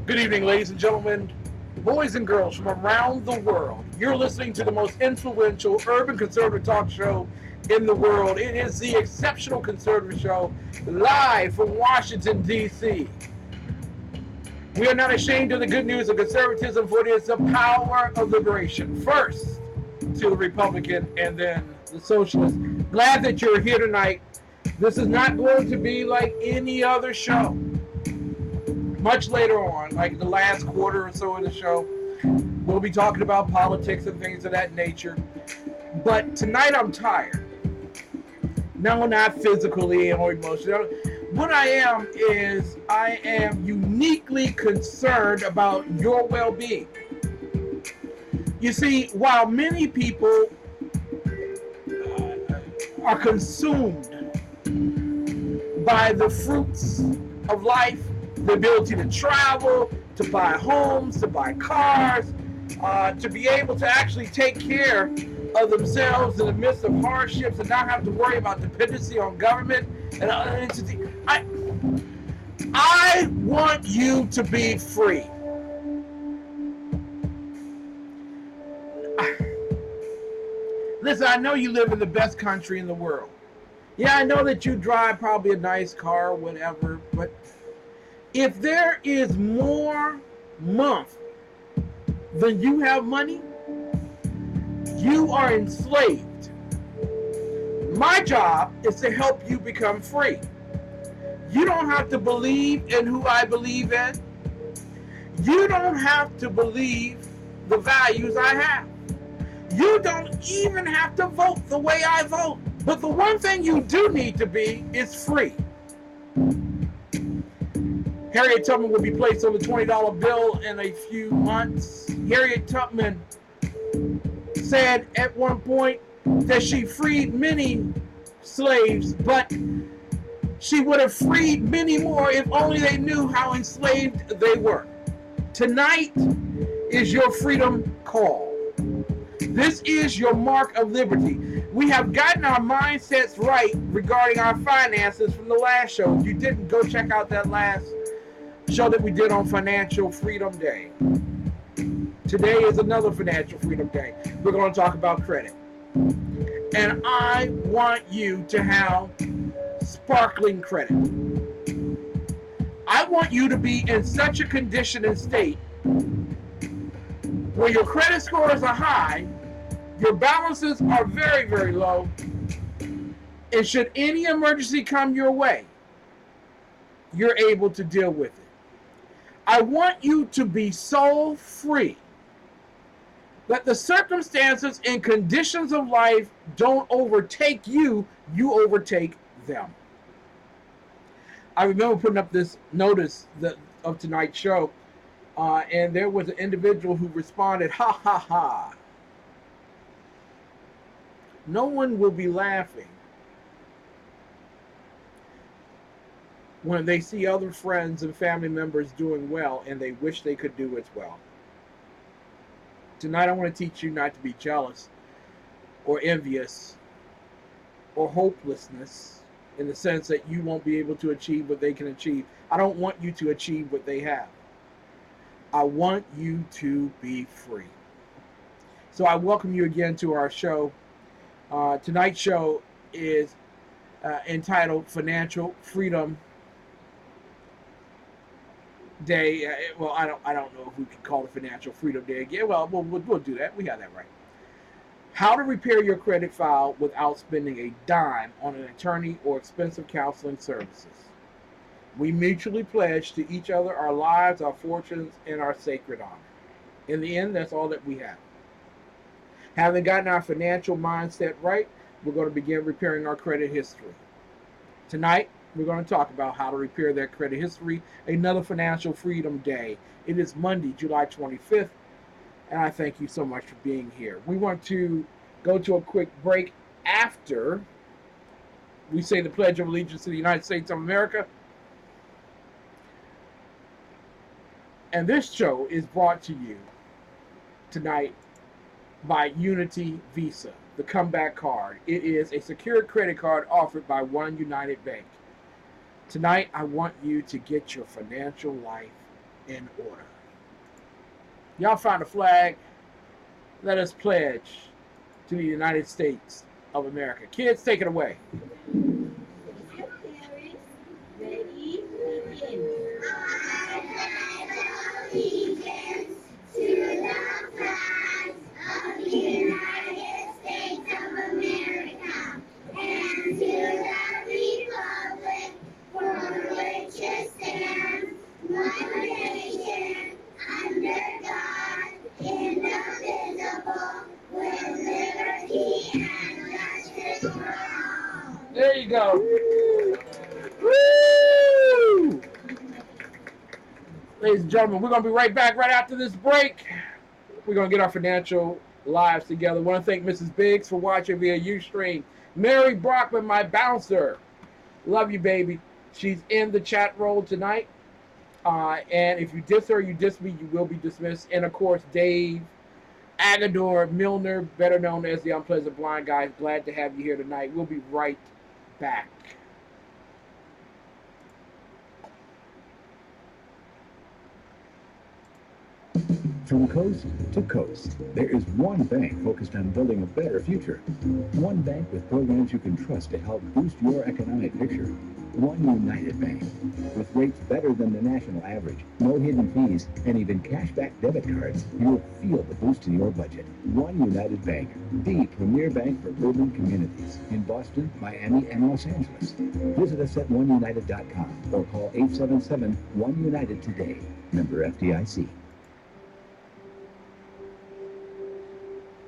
Good evening, ladies and gentlemen, boys and girls from around the world. You're listening to the most influential urban conservative talk show in the world. It is the Exceptional Conservative Show, live from Washington, D.C. We are not ashamed of the good news of conservatism, for it is the power of liberation. First to the Republican and then the Socialist. Glad that you're here tonight. This is not going to be like any other show. Much later on, like the last quarter or so of the show, we'll be talking about politics and things of that nature. But tonight I'm tired. No, not physically or emotionally. What I am is I am uniquely concerned about your well-being. You see, while many people are consumed by the fruits of life, the ability to travel, to buy homes, to buy cars, to be able to actually take care of themselves in the midst of hardships and not have to worry about dependency on government and other entities. I want you to be free. Listen, I know you live in the best country in the world. Yeah, I know that you drive probably a nice car or whatever, but if there is more month than you have money, you are enslaved. My job is to help you become free. You don't have to believe in who I believe in. You don't have to believe the values I have. You don't even have to vote the way I vote. But the one thing you do need to be is free. Harriet Tubman will be placed on the $20 bill in a few months. Harriet Tubman said at one point that she freed many slaves, but she would have freed many more if only they knew how enslaved they were. Tonight is your freedom call. This is your mark of liberty. We have gotten our mindsets right regarding our finances from the last show. If you didn't, go check out that last show that we did on Financial Freedom Day. Today is another Financial Freedom Day. We're going to talk about credit. And I want you to have sparkling credit. I want you to be in such a condition and state where your credit scores are high, your balances are very, very low, and should any emergency come your way, you're able to deal with it. I want you to be so free that the circumstances and conditions of life don't overtake you, you overtake them. I remember putting up this notice of tonight's show, and there was an individual who responded, ha ha ha. No one will be laughing when they see other friends and family members doing well and they wish they could do as well. Tonight I want to teach you not to be jealous or envious or hopelessness in the sense that you won't be able to achieve what they can achieve. I don't want you to achieve what they have. I want you to be free. So I welcome you again to our show. Tonight's show is entitled Financial Freedom Day. Well, I don't know if we can call it Financial Freedom Day again. Well, we'll do that. We have that right. How to repair your credit file without spending a dime on an attorney or expensive counseling services. We mutually pledge to each other our lives, our fortunes, and our sacred honor. In the end, that's all that we have. Having gotten our financial mindset right, we're going to begin repairing our credit history. Tonight, we're going to talk about how to repair that credit history, another Financial Freedom Day. It is Monday, July 25th, and I thank you so much for being here. We want to go to a quick break after we say the Pledge of Allegiance to the United States of America. And this show is brought to you tonight by Unity Visa, the comeback card. It is a secured credit card offered by One United Bank. Tonight, I want you to get your financial life in order. Y'all find a flag. Let us pledge to the United States of America. Kids, take it away. Ready, begin. I pledge allegiance to the flag of the United States of America and to the republic for which it stands, one nation, under God, indivisible, with liberty and justice for all. There you go. Woo! Ladies and gentlemen, we're going to be right back right after this break. We're going to get our financial lives together. I want to thank Mrs. Biggs for watching via Ustream. Mary Brockman, my bouncer. Love you, baby. She's in the chat roll tonight. And if you diss her, you diss me, you will be dismissed. And, of course, Dave Agador Milner, better known as the Unpleasant Blind Guy. Glad to have you here tonight. We'll be right back. From coast to coast, there is one bank focused on building a better future. One bank with programs you can trust to help boost your economic picture. One United Bank. With rates better than the national average, no hidden fees, and even cashback debit cards, you'll feel the boost in your budget. One United Bank, the premier bank for urban communities in Boston, Miami, and Los Angeles. Visit us at oneunited.com or call 877-1UNITED today. Member FDIC.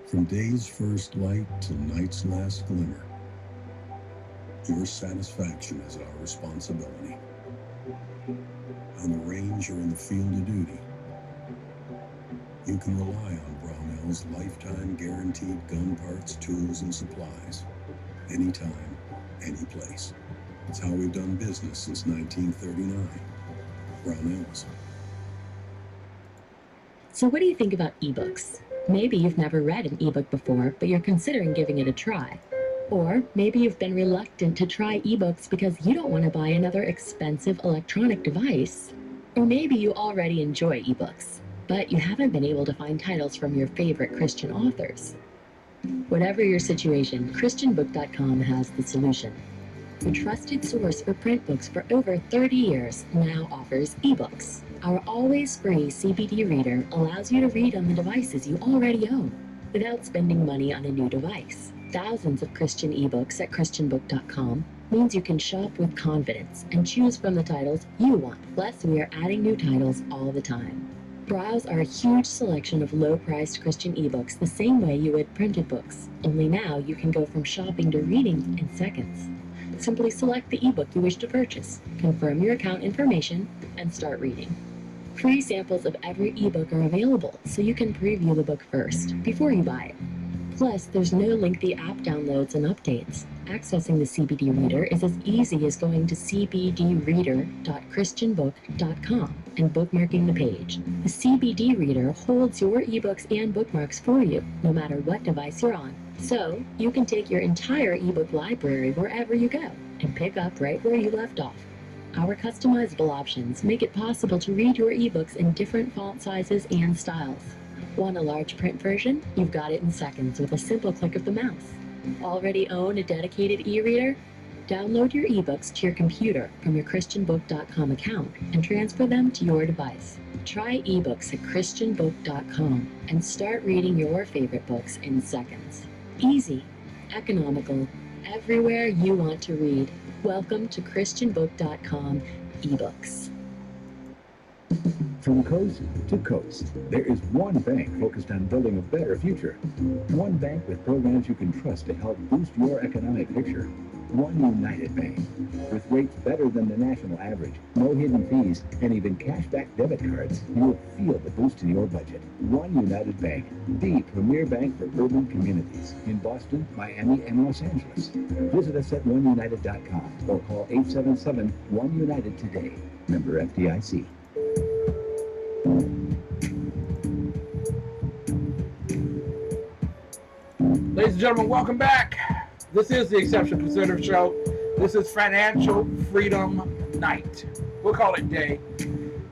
From day's first light to night's last glimmer, your satisfaction is our responsibility. On the range or in the field of duty, you can rely on Brownell's lifetime guaranteed gun parts, tools, and supplies. Anytime, any place. It's how we've done business since 1939. Brownell's. So what do you think about ebooks? Maybe you've never read an ebook before, but you're considering giving it a try. Or maybe you've been reluctant to try ebooks because you don't want to buy another expensive electronic device. Or maybe you already enjoy ebooks, but you haven't been able to find titles from your favorite Christian authors. Whatever your situation, ChristianBook.com has the solution. The trusted source for print books for over 30 years now offers ebooks. Our always free CBD reader allows you to read on the devices you already own without spending money on a new device. Thousands of Christian ebooks at ChristianBook.com means you can shop with confidence and choose from the titles you want. Plus, we are adding new titles all the time. Browse our huge selection of low-priced Christian ebooks the same way you would printed books. Only now you can go from shopping to reading in seconds. Simply select the ebook you wish to purchase, confirm your account information, and start reading. Free samples of every ebook are available, so you can preview the book first, before you buy it. Plus, there's no lengthy app downloads and updates. Accessing the CBD Reader is as easy as going to cbdreader.christianbook.com and bookmarking the page. The CBD Reader holds your ebooks and bookmarks for you, no matter what device you're on. So, you can take your entire ebook library wherever you go and pick up right where you left off. Our customizable options make it possible to read your ebooks in different font sizes and styles. Want a large print version? You've got it in seconds with a simple click of the mouse. Already own a dedicated e-reader? Download your ebooks to your computer from your christianbook.com account and transfer them to your device. Try ebooks at christianbook.com and start reading your favorite books in seconds. Easy, economical, everywhere you want to read. Welcome to christianbook.com ebooks. From coast to coast, there is one bank focused on building a better future. One bank with programs you can trust to help boost your economic picture. One United Bank. With rates better than the national average, no hidden fees, and even cashback debit cards, you'll feel the boost in your budget. One United Bank, the premier bank for urban communities in Boston, Miami, and Los Angeles. Visit us at oneunited.com or call 877-1UNITED today. Member FDIC. Ladies and gentlemen, welcome back. This is the Exceptional Conservative Show. This is Financial Freedom Night. We'll call it day.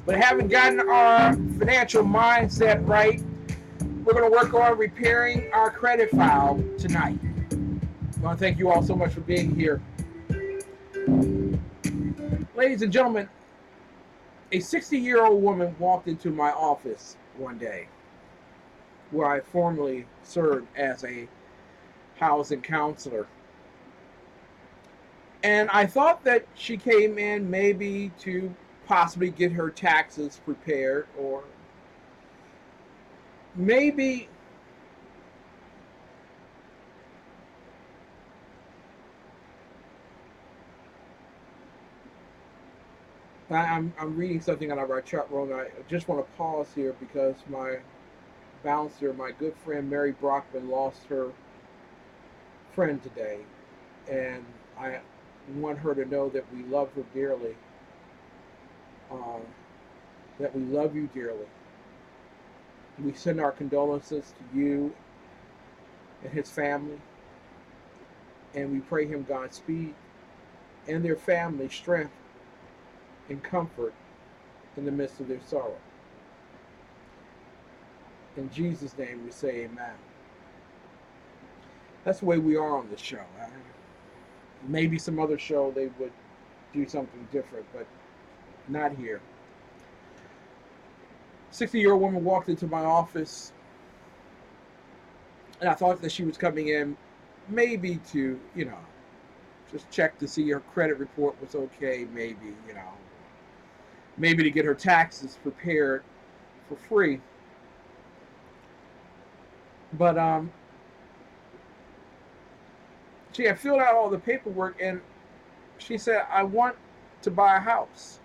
But having gotten our financial mindset right, we're going to work on repairing our credit file tonight. I want to thank you all so much for being here. Ladies and gentlemen, a 60-year-old woman walked into my office one day where I formerly served as a housing counselor. And I thought that she came in maybe to possibly get her taxes prepared, or maybe I'm reading something out of our chat room. I just want to pause here because my bouncer, my good friend Mary Brockman, lost her friend today, and I want her to know that we love her dearly, that we love you dearly. We send our condolences to you and his family, and we pray him Godspeed and their family strength and comfort in the midst of their sorrow. In Jesus' name we say amen. That's the way we are on this show. Maybe some other show they would do something different, but not here. 60-year-old woman walked into my office, and I thought that she was coming in maybe to, just check to see her credit report was okay, maybe to get her taxes prepared for free. But she had filled out all the paperwork, and she said, I want to buy a house.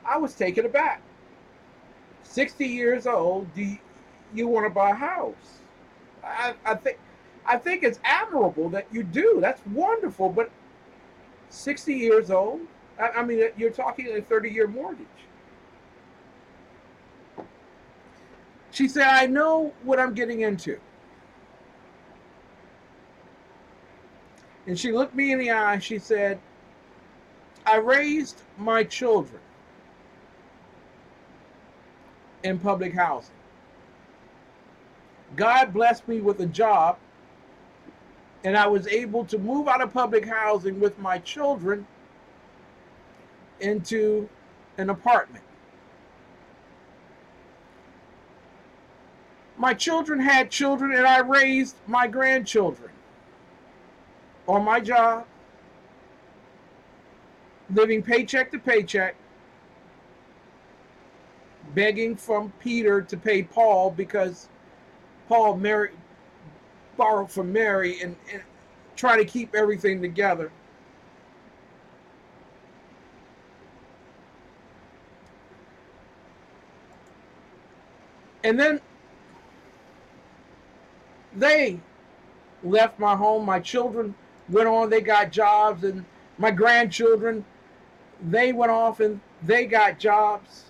I was taken aback. 60 years old, do you want to buy a house? I think it's admirable that you do. That's wonderful, but 60 years old? I mean, you're talking a 30-year mortgage. She said, I know what I'm getting into. And she looked me in the eye. She said, I raised my children in public housing. God blessed me with a job, and I was able to move out of public housing with my children into an apartment. My children had children, and I raised my grandchildren on my job, living paycheck to paycheck, begging from Peter to pay Paul because Paul borrowed from Mary, and try to keep everything together. And then they left my home. My children went on, they got jobs, and my grandchildren, they went off and they got jobs.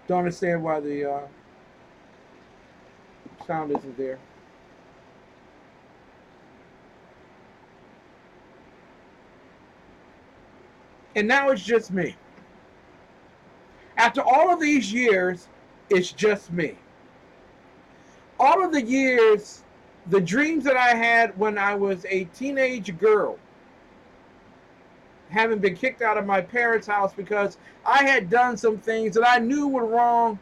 Don't understand why the sound isn't there. And now it's just me. After all of these years, it's just me. All of the years, the dreams that I had when I was a teenage girl, having been kicked out of my parents' house because I had done some things that I knew were wrong,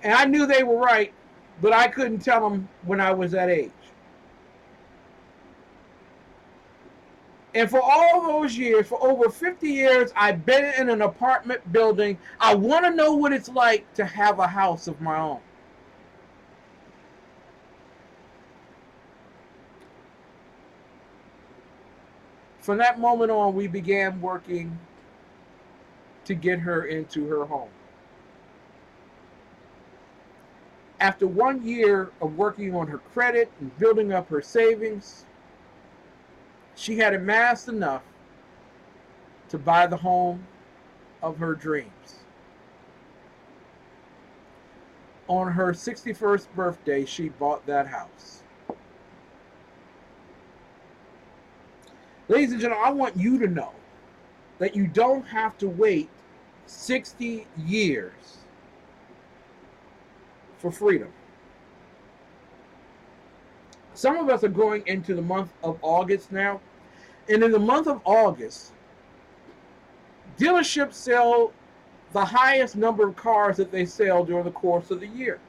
and I knew they were right, but I couldn't tell them when I was that age. And for all those years, for over 50 years, I've been in an apartment building. I want to know what it's like to have a house of my own. From that moment on, we began working to get her into her home. After 1 year of working on her credit and building up her savings, she had amassed enough to buy the home of her dreams. On her 61st birthday, she bought that house. Ladies and gentlemen, I want you to know that you don't have to wait 60 years for freedom. Some of us are going into the month of August now. And in the month of August, dealerships sell the highest number of cars that they sell during the course of the year.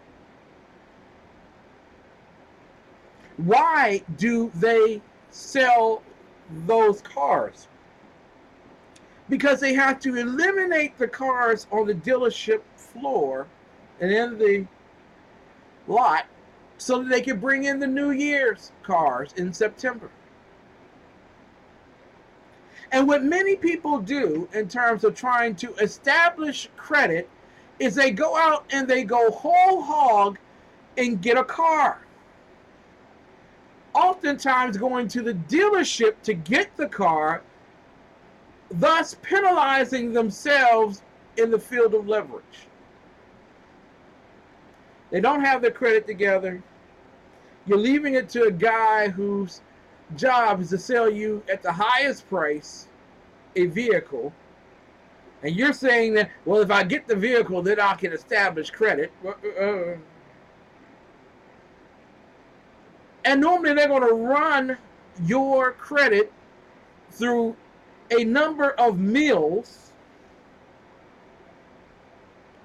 Why do they sell those cars? Because they have to eliminate the cars on the dealership floor and in the lot so that they can bring in the New Year's cars in September. And what many people do in terms of trying to establish credit is they go out and they go whole hog and get a car. Oftentimes going to the dealership to get the car, thus penalizing themselves in the field of leverage. They don't have their credit together. You're leaving it to a guy whose job is to sell you at the highest price a vehicle, and you're saying that, well, if I get the vehicle, then I can establish credit. And normally they're going to run your credit through a number of mills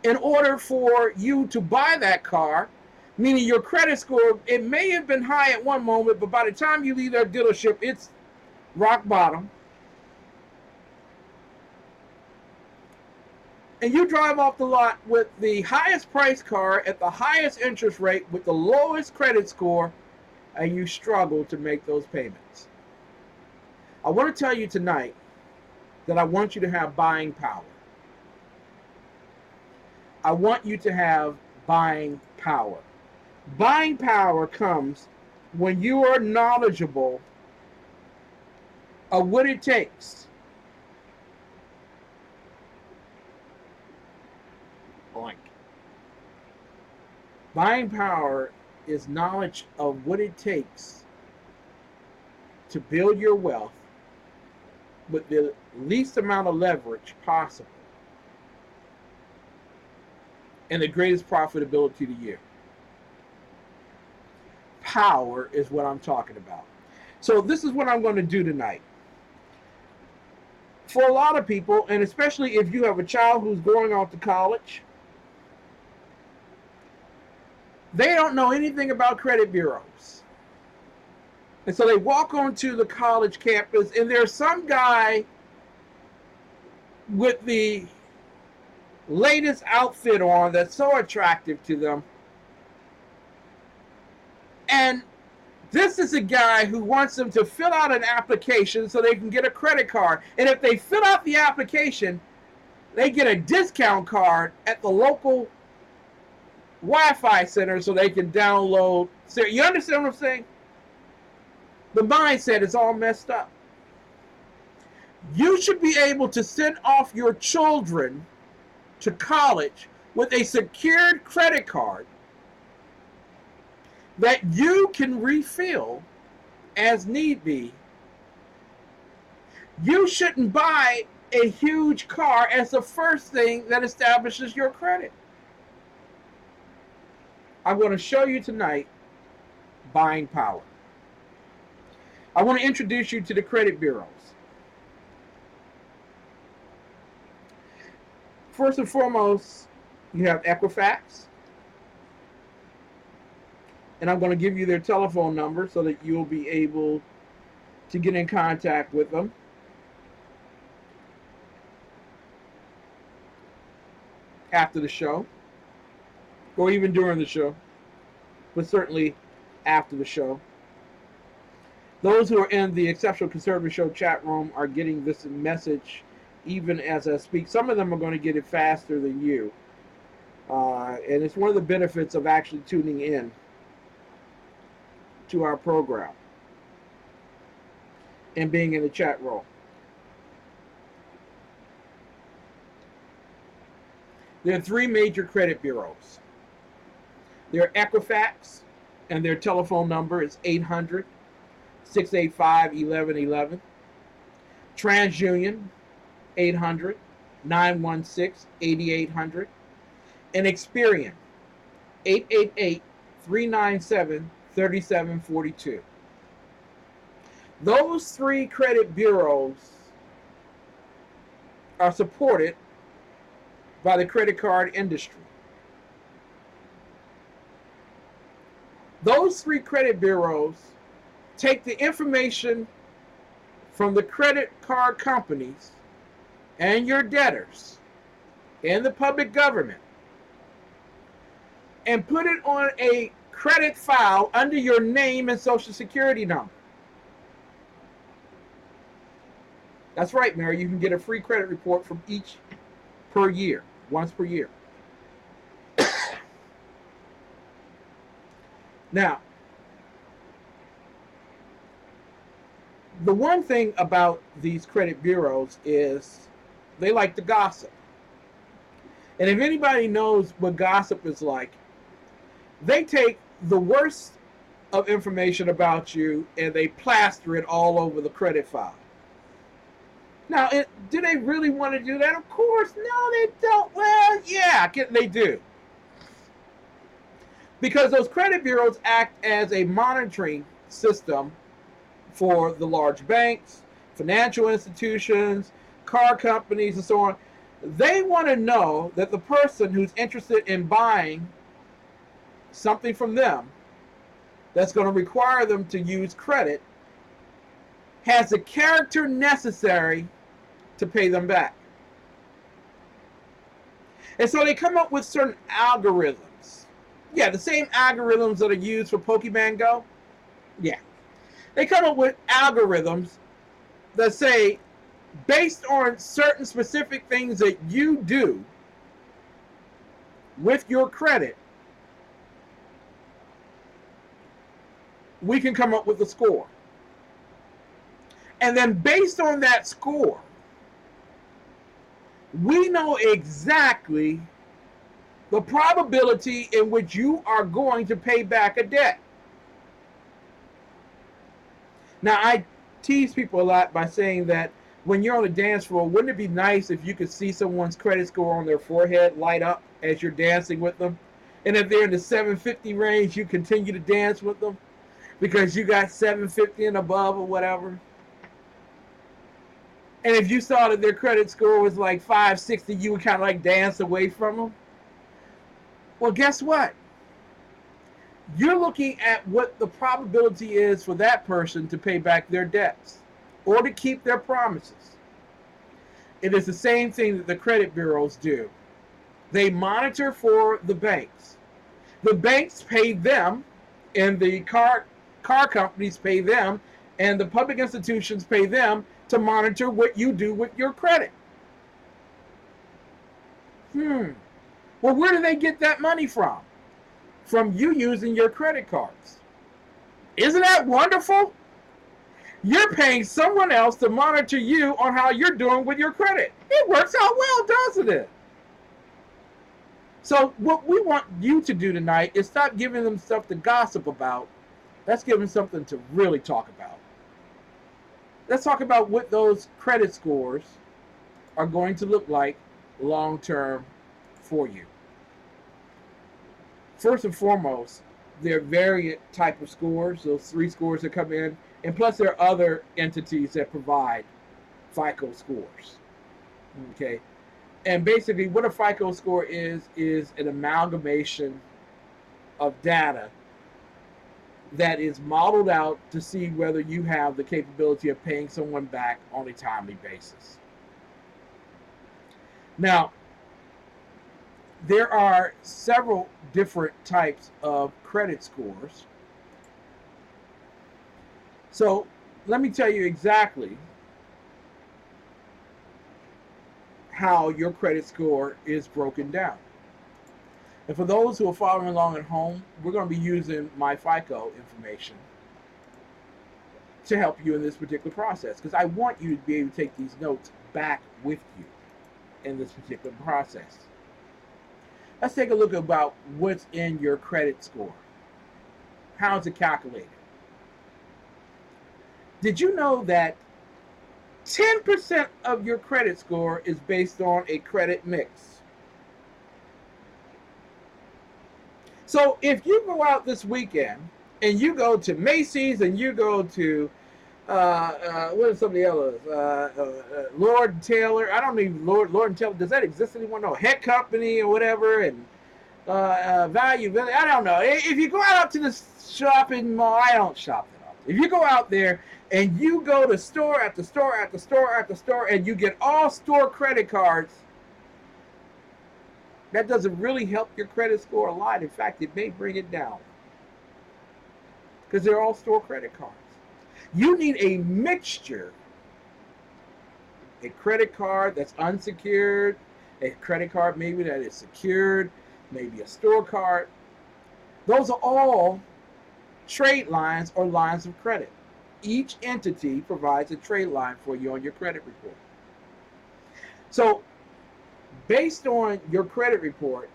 in order for you to buy that car, meaning your credit score, it may have been high at one moment, but by the time you leave that dealership, it's rock bottom. And you drive off the lot with the highest price car at the highest interest rate with the lowest credit score, and you struggle to make those payments. I want to tell you tonight that I want you to have buying power. I want you to have buying power. Buying power comes when you are knowledgeable of what it takes blank. Buying power is knowledge of what it takes to build your wealth with the least amount of leverage possible and the greatest profitability to you. Power is what I'm talking about. So this is what I'm going to do tonight. For a lot of people, and especially if you have a child who's going off to college, they don't know anything about credit bureaus. And so they walk onto the college campus, and there's some guy with the latest outfit on that's so attractive to them. And this is a guy who wants them to fill out an application so they can get a credit card. And if they fill out the application, they get a discount card at the local Wi-Fi center so they can download. So you understand what I'm saying? The mindset is all messed up. You should be able to send off your children to college with a secured credit card that you can refill as need be. You shouldn't buy a huge car as the first thing that establishes your credit. I'm going to show you tonight buying power. I want to introduce you to the credit bureaus. First and foremost, you have Equifax. And I'm going to give you their telephone number so that you'll be able to get in contact with them. After the show, or even during the show, but certainly after the show. Those who are in the Exceptional Conservative Show chat room are getting this message even as I speak. Some of them are going to get it faster than you. And it's one of the benefits of actually tuning in to our program and being in the chat room. There are three major credit bureaus. There are Equifax, and their telephone number is 800-685-1111. TransUnion, 800-916-8800. And Experian, 888-397-3742. Those three credit bureaus are supported by the credit card industry. Those three credit bureaus take the information from the credit card companies and your debtors and the public government and put it on a credit file under your name and social security number. That's right, Mary. You can get a free credit report from each per year, once per year. Now, the one thing about these credit bureaus is they like to gossip. And if anybody knows what gossip is like, they take the worst of information about you and they plaster it all over the credit file. Now, do they really want to do that? Of course, no, they don't. Well, yeah, they do. Because those credit bureaus act as a monitoring system for the large banks, financial institutions, car companies, and so on. They want to know that the person who's interested in buying something from them that's going to require them to use credit has the character necessary to pay them back. And so they come up with certain algorithms. Yeah, the same algorithms that are used for Pokemon Go. Yeah. They come up with algorithms that say, based on certain specific things that you do with your credit, we can come up with a score. And then based on that score, we know exactly the probability in which you are going to pay back a debt. Now, I tease people a lot by saying that when you're on the dance floor, wouldn't it be nice if you could see someone's credit score on their forehead light up as you're dancing with them? And if they're in the 750 range, you continue to dance with them because you got 750 and above or whatever. And if you saw that their credit score was like 560, you would kind of like dance away from them. Well, guess what? You're looking at what the probability is for that person to pay back their debts or to keep their promises. It is the same thing that the credit bureaus do. They monitor for the banks. The banks pay them, and the car companies pay them, and the public institutions pay them to monitor what you do with your credit. Well, where do they get that money from? From you using your credit cards. Isn't that wonderful? You're paying someone else to monitor you on how you're doing with your credit. It works out well, doesn't it? So what we want you to do tonight is stop giving them stuff to gossip about. Let's give them something to really talk about. Let's talk about what those credit scores are going to look like long term for you. First and foremost, there are various type of scores, those 3 scores that come in, and plus there are other entities that provide FICO scores. Okay, and basically what a FICO score is an amalgamation of data that is modeled out to see whether you have the capability of paying someone back on a timely basis. Now, there are several different types of credit scores. So let me tell you exactly how your credit score is broken down. And for those who are following along at home, we're going to be using my FICO information to help you in this particular process, because I want you to be able to take these notes back with you in this particular process. Let's take a look about what's in your credit score. How is it calculated? Did you know that 10% of your credit score is based on a credit mix? So if you go out this weekend and you go to Macy's and you go to what are some of the others? Lord & Taylor. I don't even Lord & Taylor. Does that exist anymore? No, Head Company or whatever, and Value Village. I don't know. If you go out to the shopping mall, I don't shop that often. If you go out there and you go to store after store after store after store and you get all store credit cards, that doesn't really help your credit score a lot. In fact, it may bring it down because they're all store credit cards. You need a mixture, a credit card that's unsecured, a credit card maybe that is secured, maybe a store card. Those are all trade lines or lines of credit. Each entity provides a trade line for you on your credit report. So, based on your credit report,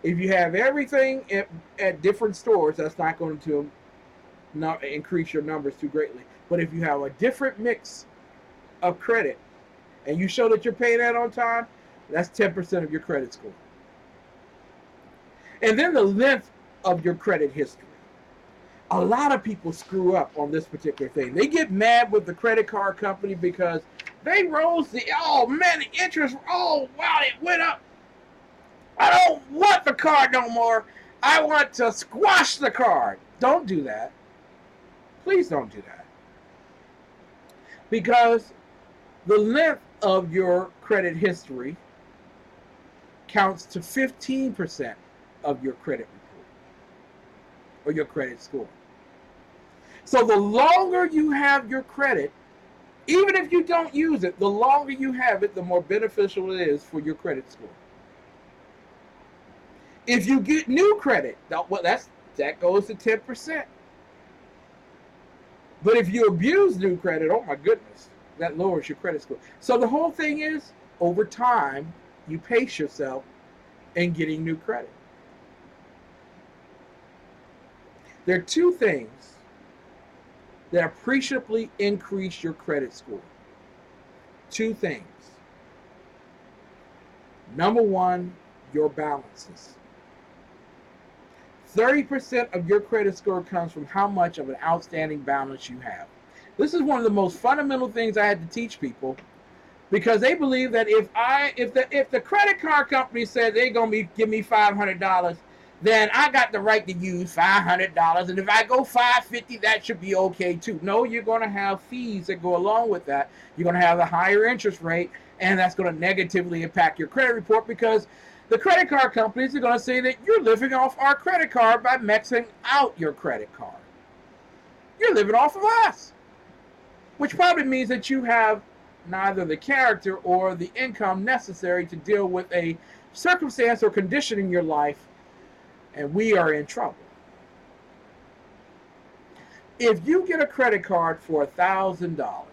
if you have everything at different stores, that's not going to not increase your numbers too greatly. But if you have a different mix of credit and you show that you're paying that on time, that's 10% of your credit score. And then the length of your credit history. A lot of people screw up on this particular thing. They get mad with the credit card company because they rose the interest, wow, it went up. I don't want the card no more. I want to squash the card. Don't do that. Please don't do that. Because the length of your credit history counts to 15% of your credit report or your credit score. So the longer you have your credit, even if you don't use it, the longer you have it, the more beneficial it is for your credit score. If you get new credit, that goes to 10%. But if you abuse new credit, oh my goodness, that lowers your credit score. So the whole thing is, over time, you pace yourself in getting new credit. There are 2 things that appreciably increase your credit score. 2 things. Number 1, your balances. 30% of your credit score comes from how much of an outstanding balance you have. This is one of the most fundamental things I had to teach people, because they believe that if the credit card company says they're going to give me $500, then I got the right to use $500, and if I go $550, that should be okay too. No, you're going to have fees that go along with that. You're going to have a higher interest rate, and that's going to negatively impact your credit report, because the credit card companies are going to say that you're living off our credit card by maxing out your credit card. You're living off of us, which probably means that you have neither the character or the income necessary to deal with a circumstance or condition in your life, and we are in trouble. If you get a credit card for $1,000,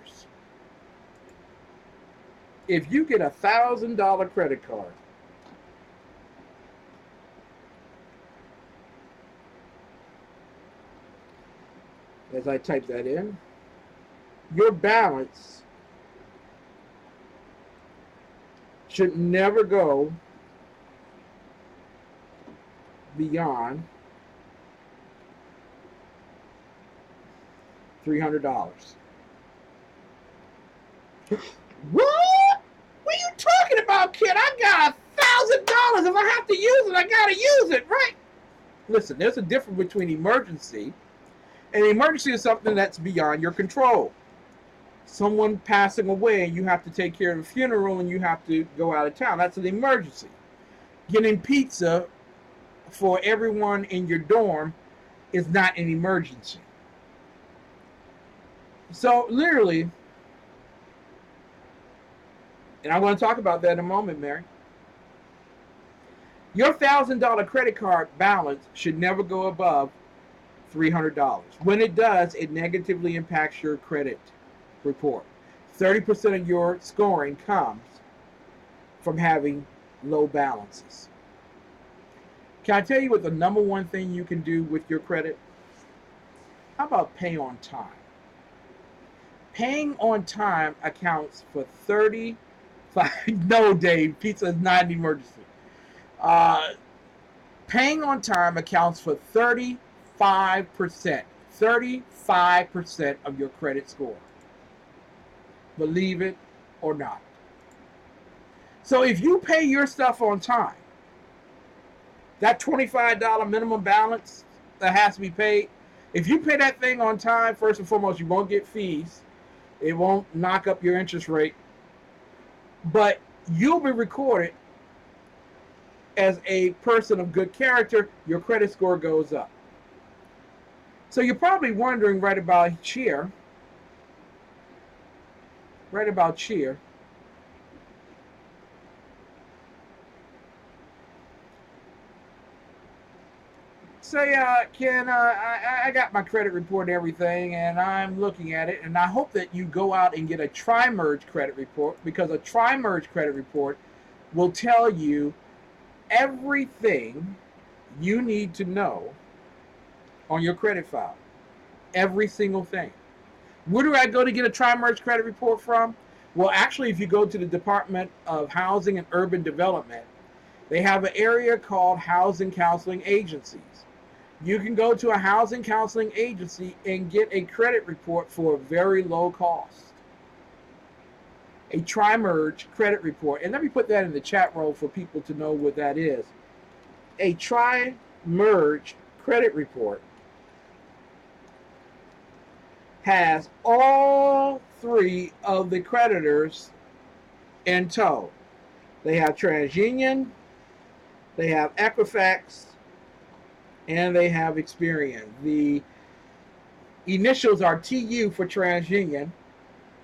if you get a $1,000 credit card, as I type that in, your balance should never go beyond $300. What? What are you talking about, kid? I got $1,000. If I have to use it, I gotta use it, right? Listen, there's a difference between emergency, and emergency is something that's beyond your control. Someone passing away, and you have to take care of the funeral, and you have to go out of town. That's an emergency. Getting pizza for everyone in your dorm is not an emergency. So literally, and I'm going to talk about that in a moment, Mary. Your $1,000 credit card balance should never go above $300. When it does, it negatively impacts your credit report. 30% of your scoring comes from having low balances. Can I tell you what the number one thing you can do with your credit? How about pay on time? Paying on time accounts for 35. No, Dave, pizza is not an emergency. Paying on time accounts for 35%. 35% of your credit score. Believe it or not. So if you pay your stuff on time, that $25 minimum balance that has to be paid, if you pay that thing on time, first and foremost, you won't get fees. It won't knock up your interest rate. But you'll be recorded as a person of good character. Your credit score goes up. So you're probably wondering right about here. Say, Ken, I got my credit report and everything, and I'm looking at it, and I hope that you go out and get a Tri-Merge credit report, because a Tri-Merge credit report will tell you everything you need to know on your credit file. Every single thing. Where do I go to get a Tri-Merge credit report from? Well, actually, if you go to the Department of Housing and Urban Development, they have an area called Housing Counseling Agencies. You can go to a housing counseling agency and get a credit report for a very low cost. A Tri-Merge credit report. And let me put that in the chat roll for people to know what that is. A Tri-Merge credit report has all three of the creditors in tow. They have TransUnion, they have Equifax, and they have Experian. The initials are TU for TransUnion,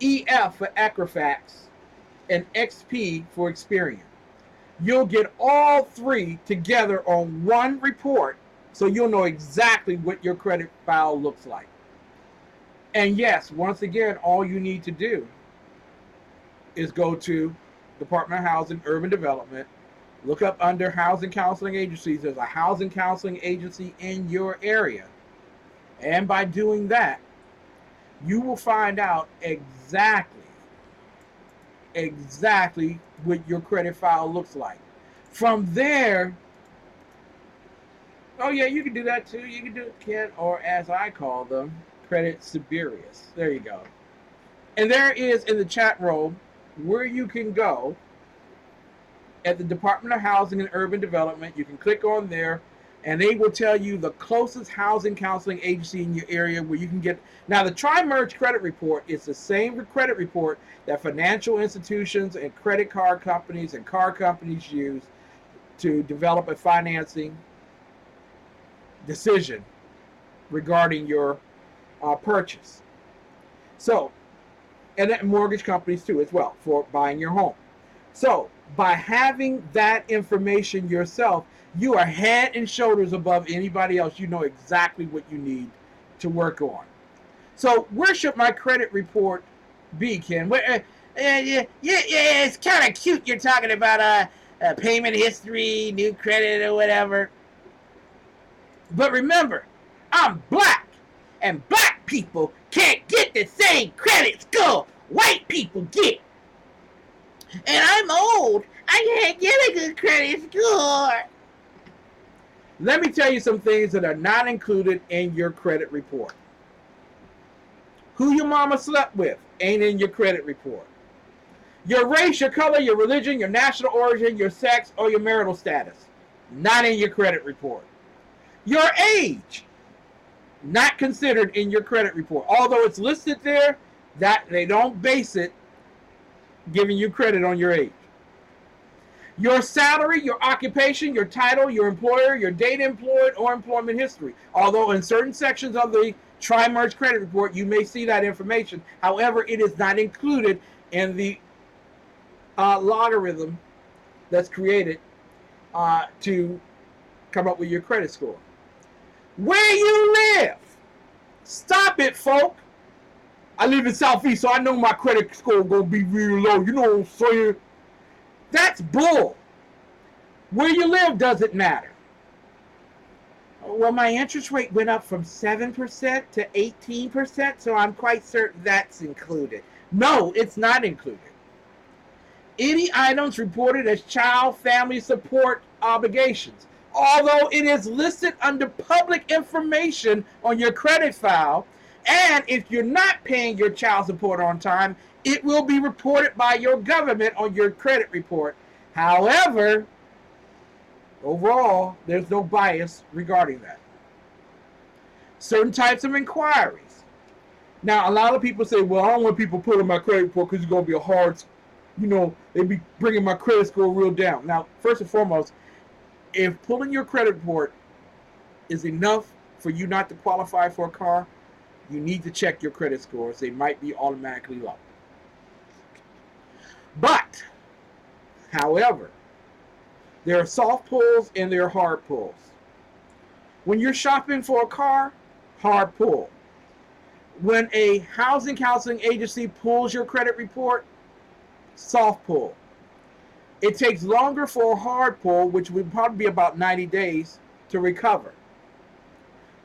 EF for Equifax, and XP for Experian. You'll get all three together on one report, so you'll know exactly what your credit file looks like. And yes, once again, all you need to do is go to Department of Housing, Urban Development, look up under Housing Counseling Agencies. There's a housing counseling agency in your area. And by doing that, you will find out exactly what your credit file looks like. From there, oh yeah, you can do that too. You can do it, Ken, or as I call them, Credit Siberius. There you go. And there is in the chat roll where you can go at the Department of Housing and Urban Development. You can click on there, and they will tell you the closest housing counseling agency in your area where you can get. Now, the Tri-Merge credit report is the same credit report that financial institutions and credit card companies and car companies use to develop a financing decision regarding your purchase. So, and mortgage companies too as well for buying your home. So, by having that information yourself, you are head and shoulders above anybody else. You know exactly what you need to work on. So, where should my credit report be, Ken? Where, it's kind of cute you're talking about payment history, new credit, or whatever. But remember, I'm black, and black people can't get the same credit score white people get. And I'm old. I can't get a good credit score. Let me tell you some things that are not included in your credit report. Who your mama slept with ain't in your credit report. Your race, your color, your religion, your national origin, your sex, or your marital status, not in your credit report. Your age, not considered in your credit report. Although it's listed there, that they don't base it giving you credit on your age. Your salary, your occupation, your title, your employer, your date employed, or employment history. Although in certain sections of the Tri-Merge credit report, you may see that information. However, it is not included in the logarithm that's created to come up with your credit score. Where you live. Stop it, folk. I live in Southeast, so I know my credit score gonna be real low. You know what I'm saying? That's bull. Where you live doesn't matter. Well, my interest rate went up from 7% to 18%, so I'm quite certain that's included. No, it's not included. Any items reported as child family support obligations, although it is listed under public information on your credit file, and if you're not paying your child support on time, it will be reported by your government on your credit report. However, overall, there's no bias regarding that. Certain types of inquiries. Now, a lot of people say, well, I don't want people pulling my credit report because it's going to be a hard, they be bringing my credit score real down. Now, first and foremost, if pulling your credit report is enough for you not to qualify for a car, you need to check your credit scores. They might be automatically low. But, however, there are soft pulls and there are hard pulls. When you're shopping for a car, hard pull. When a housing counseling agency pulls your credit report, soft pull. It takes longer for a hard pull, which would probably be about 90 days, to recover.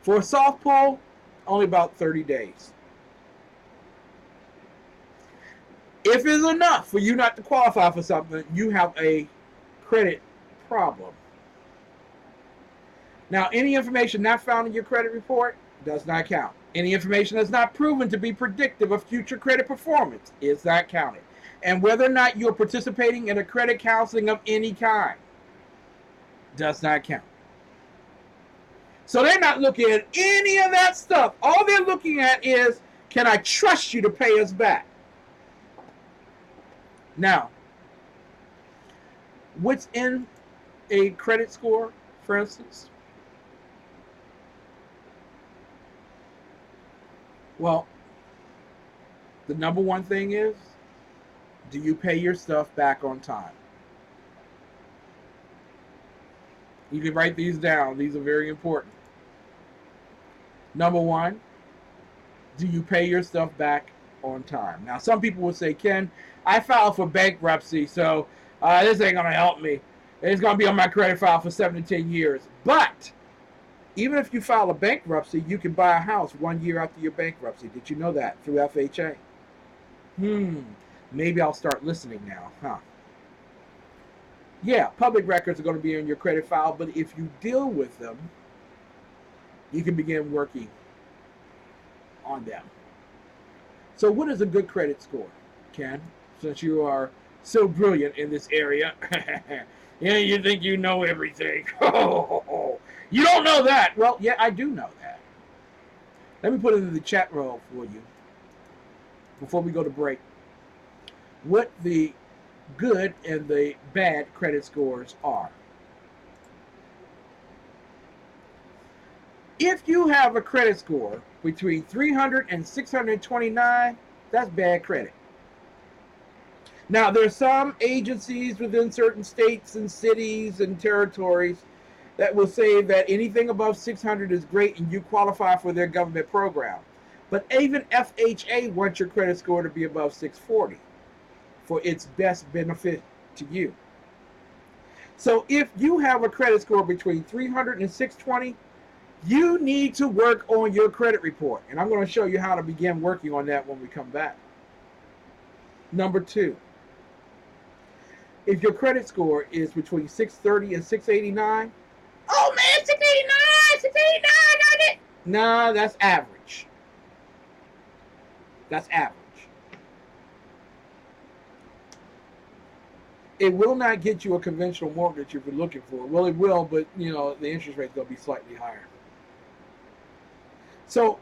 For a soft pull, only about 30 days. If it's enough for you not to qualify for something, you have a credit problem. Now, any information not found in your credit report does not count. Any information that's not proven to be predictive of future credit performance is not counted. And whether or not you're participating in a credit counseling of any kind does not count. So they're not looking at any of that stuff. All they're looking at is, can I trust you to pay us back? Now, what's in a credit score, for instance? Well, the number one thing is, do you pay your stuff back on time? You can write these down. These are very important. Number one, do you pay your stuff back on time? Now, some people will say, Ken, I filed for bankruptcy, so this ain't going to help me. It's going to be on my credit file for 7 to 10 years. But even if you file a bankruptcy, you can buy a house 1 year after your bankruptcy. Did you know that through FHA? Maybe I'll start listening now, huh? Yeah, public records are going to be in your credit file, but if you deal with them, you can begin working on them. So what is a good credit score, Ken? Since you are so brilliant in this area. Yeah, you think you know everything. You don't know that. Well, yeah, I do know that. Let me put it in the chat roll for you before we go to break. What the good and the bad credit scores are. If you have a credit score between 300 and 629, that's bad credit. Now, there are some agencies within certain states and cities and territories that will say that anything above 600 is great and you qualify for their government program. But even FHA wants your credit score to be above 640 for its best benefit to you. So if you have a credit score between 300 and 620, you need to work on your credit report. And I'm going to show you how to begin working on that when we come back. Number two, if your credit score is between 630 and 689, oh man, 689, 689, got it. Nah, that's average. That's average. It will not get you a conventional mortgage if you're looking for it. Well, it will, but you know the interest rate's gonna be slightly higher. So,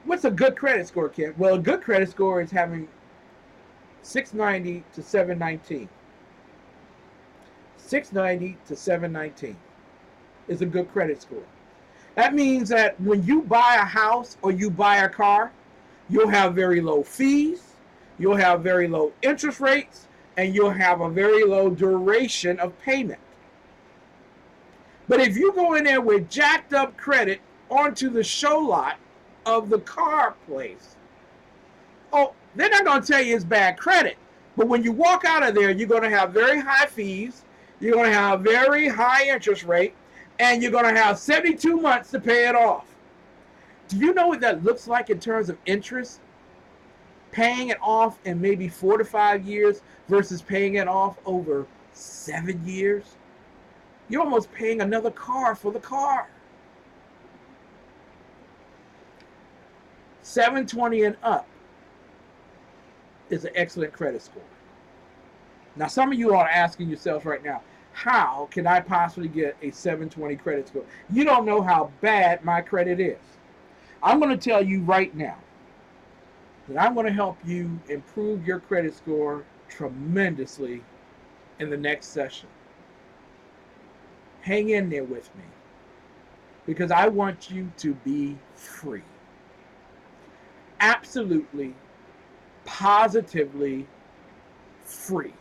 what's a good credit score, Ken? Well, a good credit score is having 690 to 719. 690 to 719 is a good credit score. That means that when you buy a house or you buy a car, you'll have very low fees, you'll have very low interest rates, and you'll have a very low duration of payment. But if you go in there with jacked up credit onto the show lot of the car place, oh, they're not going to tell you it's bad credit. But when you walk out of there, you're going to have very high fees, you're going to have very high interest rate, and you're going to have 72 months to pay it off. Do you know what that looks like in terms of interest? Paying it off in maybe 4 to 5 years versus paying it off over 7 years? You're almost paying another car for the car. 720 and up is an excellent credit score. Now, some of you are asking yourselves right now, how can I possibly get a 720 credit score? You don't know how bad my credit is. I'm going to tell you right now that I'm going to help you improve your credit score tremendously in the next session. Hang in there with me because I want you to be free. Absolutely, positively free.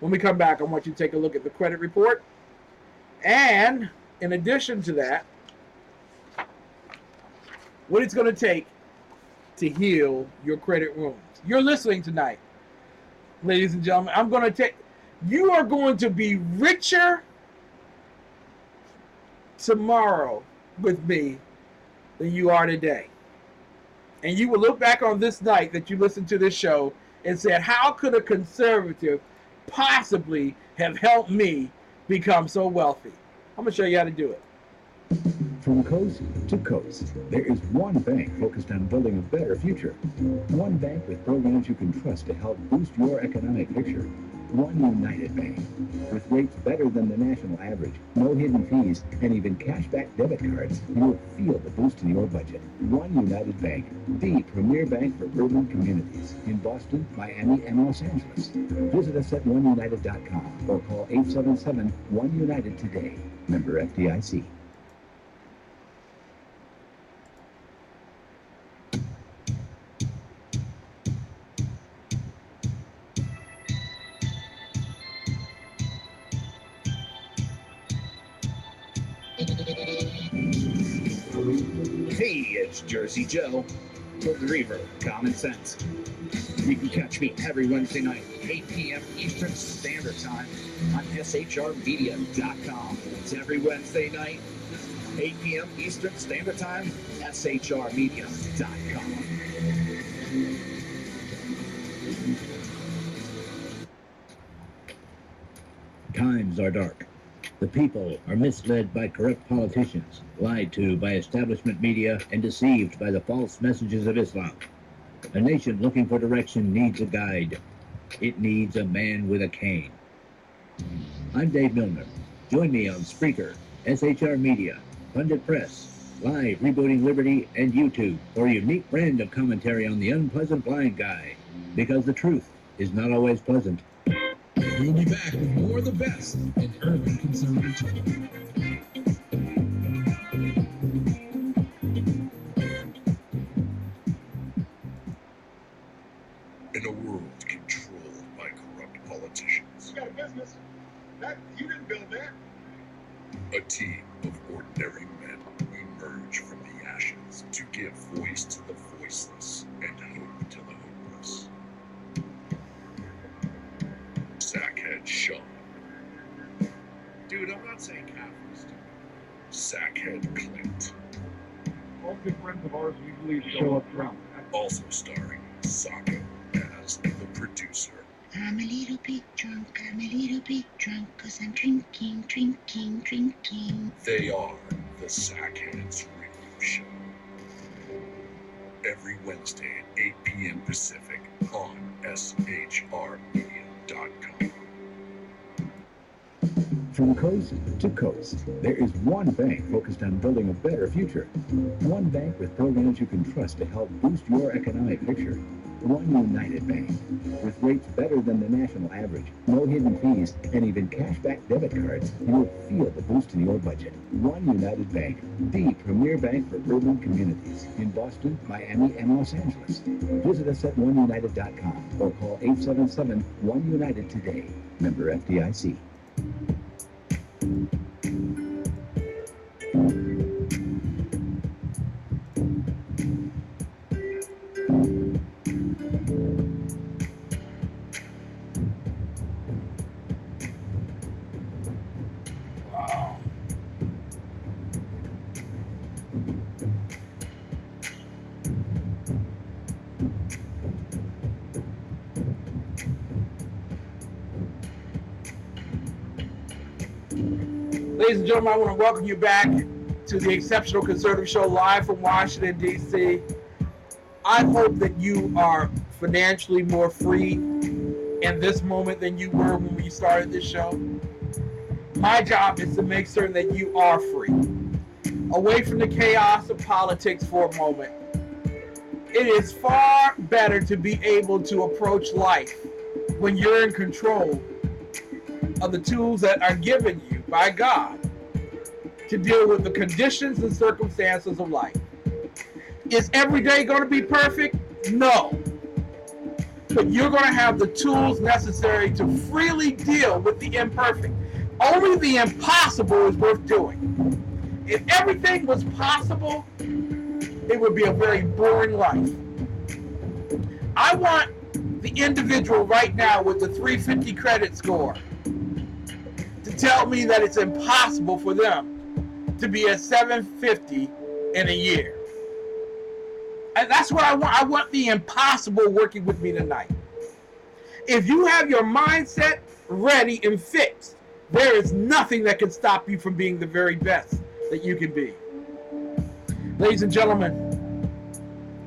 When we come back, I want you to take a look at the credit report. And in addition to that, what it's going to take to heal your credit wounds. You're listening tonight, ladies and gentlemen. You are going to be richer tomorrow with me than you are today. And you will look back on this night that you listened to this show and said, how could a conservative possibly have helped me become so wealthy? I'm going to show you how to do it. From coast to coast, there is one bank focused on building a better future. One bank with programs you can trust to help boost your economic picture. One United Bank, with rates better than the national average, no hidden fees, and even cashback debit cards. You'll feel the boost in your budget. One United Bank, the premier bank for urban communities in Boston, Miami, and Los Angeles. Visit us at oneunited.com or call 877-1UNITED today. Member FDIC. Hey, it's Jersey Joe. Golden Reaver, Common Sense. You can catch me every Wednesday night, 8 p.m. Eastern Standard Time on shrmedia.com. It's every Wednesday night, 8 p.m. Eastern Standard Time, shrmedia.com. Times are dark. The people are misled by corrupt politicians, lied to by establishment media, and deceived by the false messages of Islam. A nation looking for direction needs a guide. It needs a man with a cane. I'm Dave Milner. Join me on Spreaker, SHR Media, Pundit Press, Live Rebooting Liberty, and YouTube for a unique brand of commentary on the unpleasant blind guy. Because the truth is not always pleasant. We'll be back with more of the best in urban conservative talk. In a world controlled by corrupt politicians, You got a business. You didn't build that. a team of ordinary men emerge from the ashes to give voice to the voiceless and hope to the hopeless. Sackhead Sean. Dude, I'm not saying Catholics. Sackhead Clint. All good friends of ours usually show up drunk. Also starring Socko as the producer. I'm a little bit drunk, I'm a little bit drunk, 'cause I'm drinking, drinking, drinking. They are the Sackheads Radio Show. Every Wednesday at 8 p.m. Pacific on shrmedia.com. From coast to coast, there is one bank focused on building a better future. One bank with programs you can trust to help boost your economic picture. One United Bank, with rates better than the national average, no hidden fees, and even cashback debit cards. You'll feel the boost in your budget. One United Bank, the premier bank for urban communities in Boston, Miami, and Los Angeles. Visit us at oneunited.com or call 877-1UNITED today. Member FDIC. Ladies and gentlemen, I want to welcome you back to the Exceptional Conservative Show live from Washington, D.C. I hope that you are financially more free in this moment than you were when we started this show. My job is to make certain that you are free. Away from the chaos of politics for a moment. It is far better to be able to approach life when you're in control of the tools that are given you by God to deal with the conditions and circumstances of life. Is every day going to be perfect? No. But you're going to have the tools necessary to freely deal with the imperfect. Only the impossible is worth doing. If everything was possible, it would be a very boring life. I want the individual right now with the 350 credit score to tell me that it's impossible for them to be at 750 in a year. And that's what I want. I want the impossible working with me tonight. If you have your mindset ready and fixed, there is nothing that can stop you from being the very best that you can be. Ladies and gentlemen,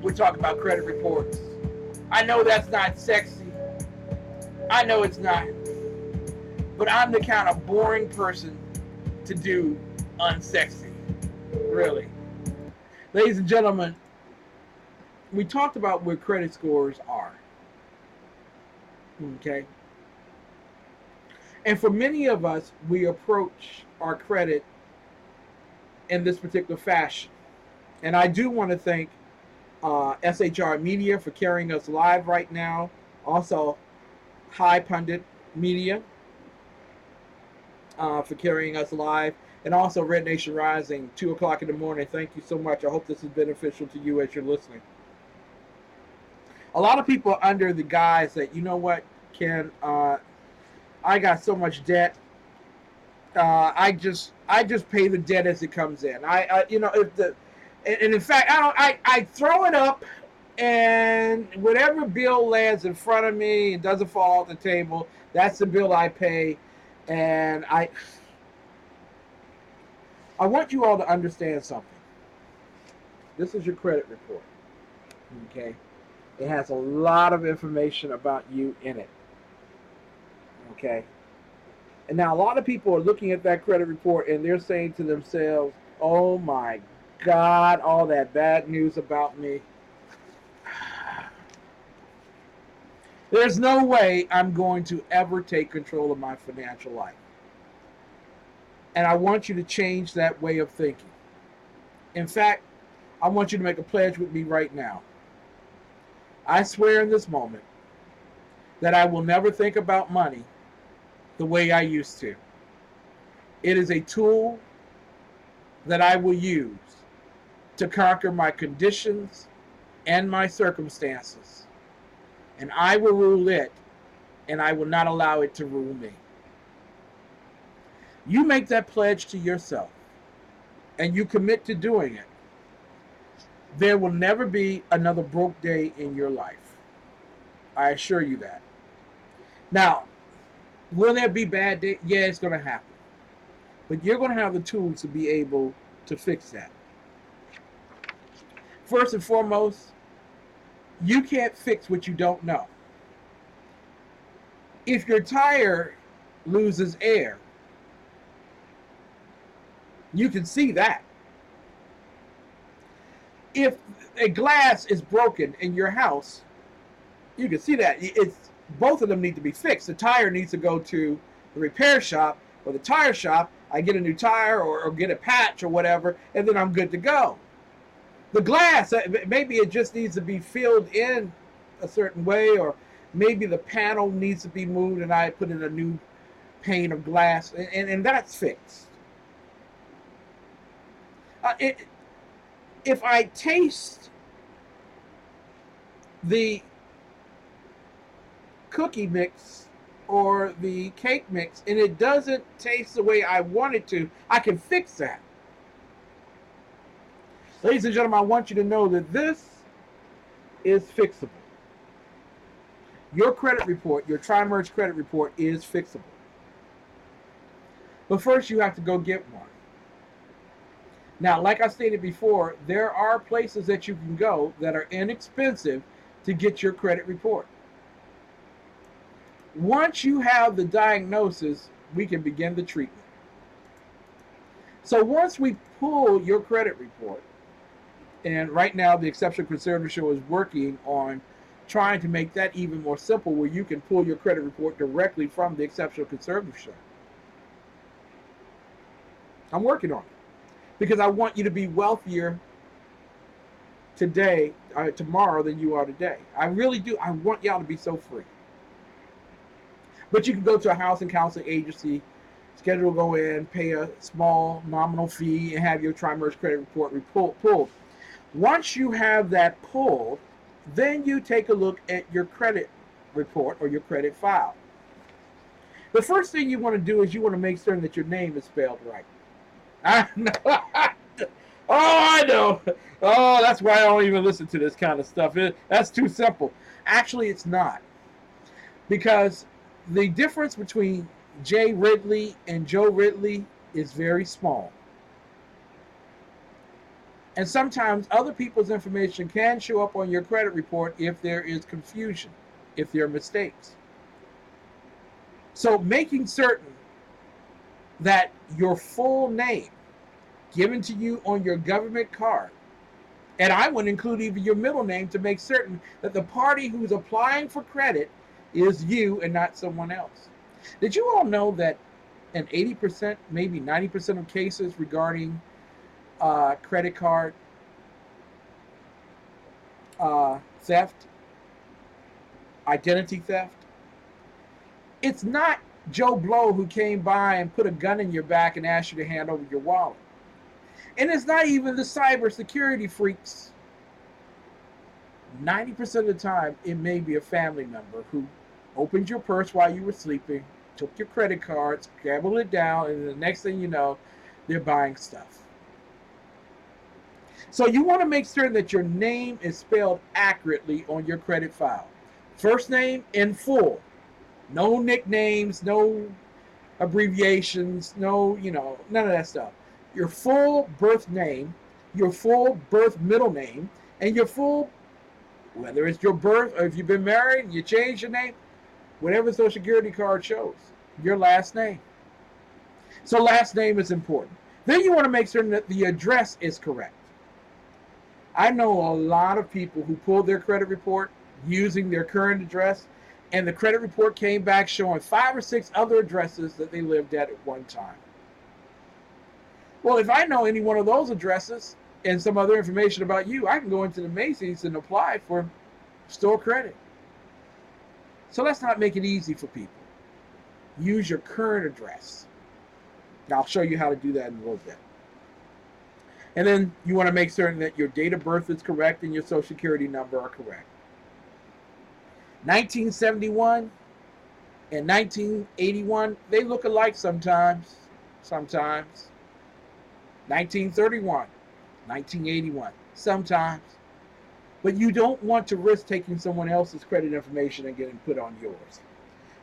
we're talking about credit reports. I know that's not sexy. I know it's not. But I'm the kind of boring person to do unsexy. Really. Ladies and gentlemen, we talked about where credit scores are. Okay? And for many of us, we approach our credit in this particular fashion. And I do want to thank SHR Media for carrying us live right now. Also, High Pundit Media for carrying us live. And also Red Nation Rising, 2 o'clock in the morning. Thank you so much. I hope this is beneficial to you as you're listening. A lot of people are under the guise that, you know what, Ken, I got so much debt. I just pay the debt as it comes in. And in fact, I throw it up, and whatever bill lands in front of me and doesn't fall off the table, that's the bill I pay. And I want you all to understand something. This is your credit report. Okay? It has a lot of information about you in it. Okay? And now a lot of people are looking at that credit report and they're saying to themselves, oh my God, all that bad news about me. There's no way I'm going to ever take control of my financial life. And I want you to change that way of thinking. In fact, I want you to make a pledge with me right now. I swear in this moment that I will never think about money the way I used to. It is a tool that I will use to conquer my conditions and my circumstances. And I will rule it, and I will not allow it to rule me. You make that pledge to yourself, and you commit to doing it. There will never be another broke day in your life. I assure you that. Now, will there be bad days? Yeah, it's going to happen. But you're going to have the tools to be able to fix that. First and foremost, you can't fix what you don't know. If your tire loses air, you can see that. If a glass is broken in your house, you can see that. It's both of them need to be fixed. The tire needs to go to the repair shop, or the tire shop. I get a new tire or get a patch or whatever, and then I'm good to go. The glass, maybe it just needs to be filled in a certain way, or maybe the panel needs to be moved and I put in a new pane of glass, and that's fixed. If I taste the cookie mix or the cake mix and it doesn't taste the way I want it to, I can fix that. Ladies and gentlemen, I want you to know that this is fixable. Your credit report, your Tri-Merge credit report is fixable. But first you have to go get one. Now, like I stated before, there are places that you can go that are inexpensive to get your credit report. Once you have the diagnosis, we can begin the treatment. So once we pull your credit report, and right now the Exceptional Conservative Show is working on trying to make that even more simple, where you can pull your credit report directly from the Exceptional Conservative Show. I'm working on it because I want you to be wealthier tomorrow than you are today. I really do. I want y'all to be so free. But you can go to a housing counseling agency, schedule to go in, pay a small nominal fee, and have your Tri-Merge credit report pulled. Once you have that pulled, then you take a look at your credit report or your credit file. The first thing you want to do is you want to make certain that your name is spelled right. I know. Oh, I know. Oh, that's why I don't even listen to this kind of stuff. That's too simple. Actually, it's not. Because the difference between Jay Ridley and Joe Ridley is very small. And sometimes other people's information can show up on your credit report if there is confusion, if there are mistakes. So making certain that your full name given to you on your government card, and I would include even your middle name to make certain that the party who's applying for credit is you and not someone else. Did you all know that in 80%, maybe 90% of cases regarding credit card theft, identity theft, it's not Joe Blow who came by and put a gun in your back and asked you to hand over your wallet. And it's not even the cybersecurity freaks. 90% of the time, it may be a family member who opened your purse while you were sleeping, took your credit cards, scrambled it down, and the next thing you know, they're buying stuff. So you want to make certain that your name is spelled accurately on your credit file. First name in full. No nicknames, no abbreviations, no, none of that stuff. Your full birth name, your full birth middle name, and your full, whether it's your birth or if you've been married, you change your name, whatever Social Security card shows, your last name. So last name is important. Then you want to make certain that the address is correct. I know a lot of people who pulled their credit report using their current address, and the credit report came back showing 5 or 6 other addresses that they lived at one time. Well, if I know any one of those addresses and some other information about you, I can go into the Macy's and apply for store credit. So let's not make it easy for people. Use your current address. Now, I'll show you how to do that in a little bit. And then you want to make certain that your date of birth is correct and your Social Security number are correct. 1971 and 1981, they look alike sometimes. 1931, 1981, sometimes. But you don't want to risk taking someone else's credit information and getting put on yours.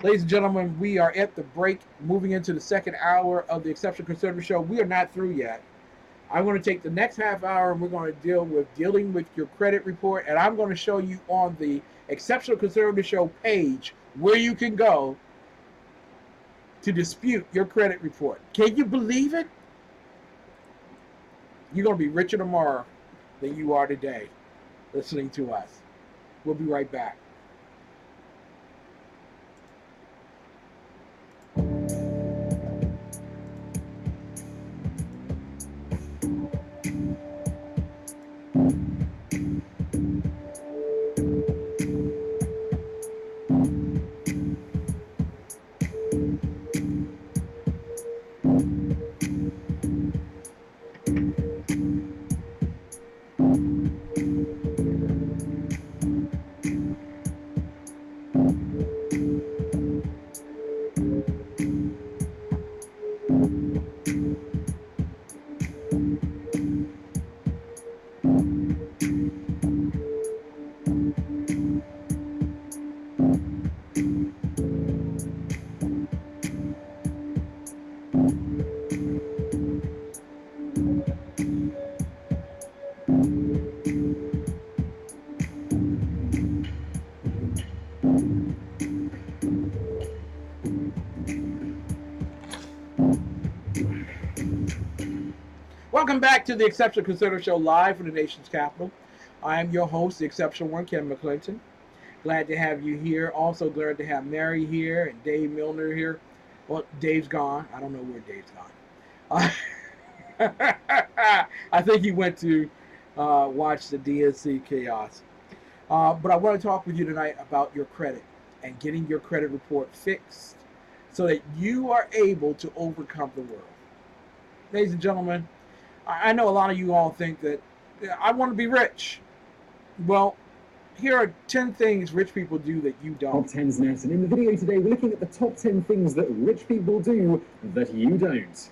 Ladies and gentlemen, we are at the break, moving into the second hour of the Exceptional Conservative Show. We are not through yet. I'm going to take the next half hour and we're going to dealing with your credit report, and I'm going to show you on the Exceptional Conservative Show page where you can go to dispute your credit report. Can you believe it? You're going to be richer tomorrow than you are today listening to us. We'll be right back. Welcome back to the Exceptional Conservative Show live from the nation's capital. I am your host, the Exceptional One, Ken McClinton. Glad to have you here. Also glad to have Mary here and Dave Milner here. Well, Dave's gone. I don't know where Dave's gone. I think he went to watch the DNC chaos. But I want to talk with you tonight about your credit and getting your credit report fixed so that you are able to overcome the world. Ladies and gentlemen, I know a lot of you all think that I want to be rich. Well, here are 10 things rich people do that you don't. Top 10's Net, and in the video today we're looking at the top 10 things that rich people do that you don't.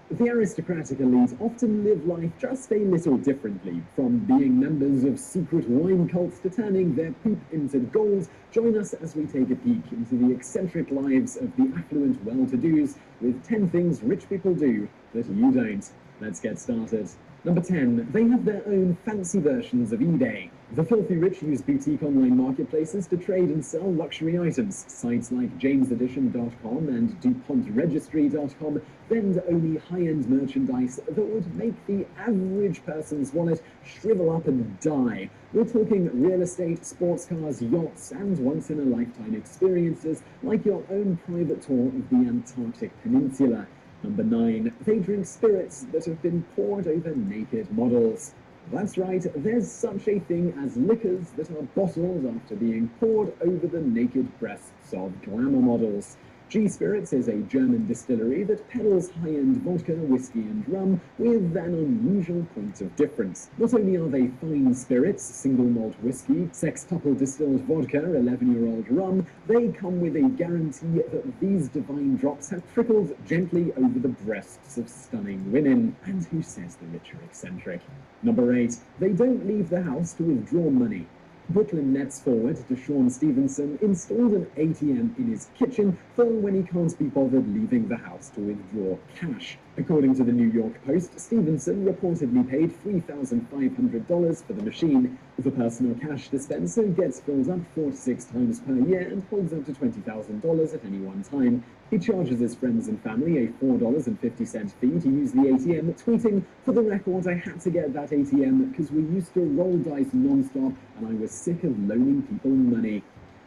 The aristocratic elite often live life just a little differently. From being members of secret wine cults to turning their poop into gold, join us as we take a peek into the eccentric lives of the affluent well-to-dos with 10 things rich people do that you don't. Let's get started. Number 10, they have their own fancy versions of eBay. The filthy rich use boutique online marketplaces to trade and sell luxury items. Sites like JamesEdition.com and DuPontRegistry.com vend only high-end merchandise that would make the average person's wallet shrivel up and die. We're talking real estate, sports cars, yachts, and once-in-a-lifetime experiences like your own private tour of the Antarctic Peninsula. Number 9, they drink spirits that have been poured over naked models. That's right, there's such a thing as liquors that are bottled after being poured over the naked breasts of glamour models. G-Spirits is a German distillery that peddles high-end vodka, whiskey and rum with an unusual point of difference. Not only are they fine spirits, single malt whiskey, sextuple distilled vodka, 11-year-old rum, they come with a guarantee that these divine drops have trickled gently over the breasts of stunning women. And who says the rich are eccentric? Number 8, they don't leave the house to withdraw money. Brooklyn Nets forward Deshaun Stevenson installed an ATM in his kitchen for when he can't be bothered leaving the house to withdraw cash. According to the New York Post, Stevenson reportedly paid $3,500 for the machine. The personal cash dispenser gets filled up 4 to 6 times per year and holds up to $20,000 at any one time. He charges his friends and family a $4.50 fee to use the ATM, tweeting, "For the record, I had to get that ATM because we used to roll dice non-stop and I was sick of loaning people money."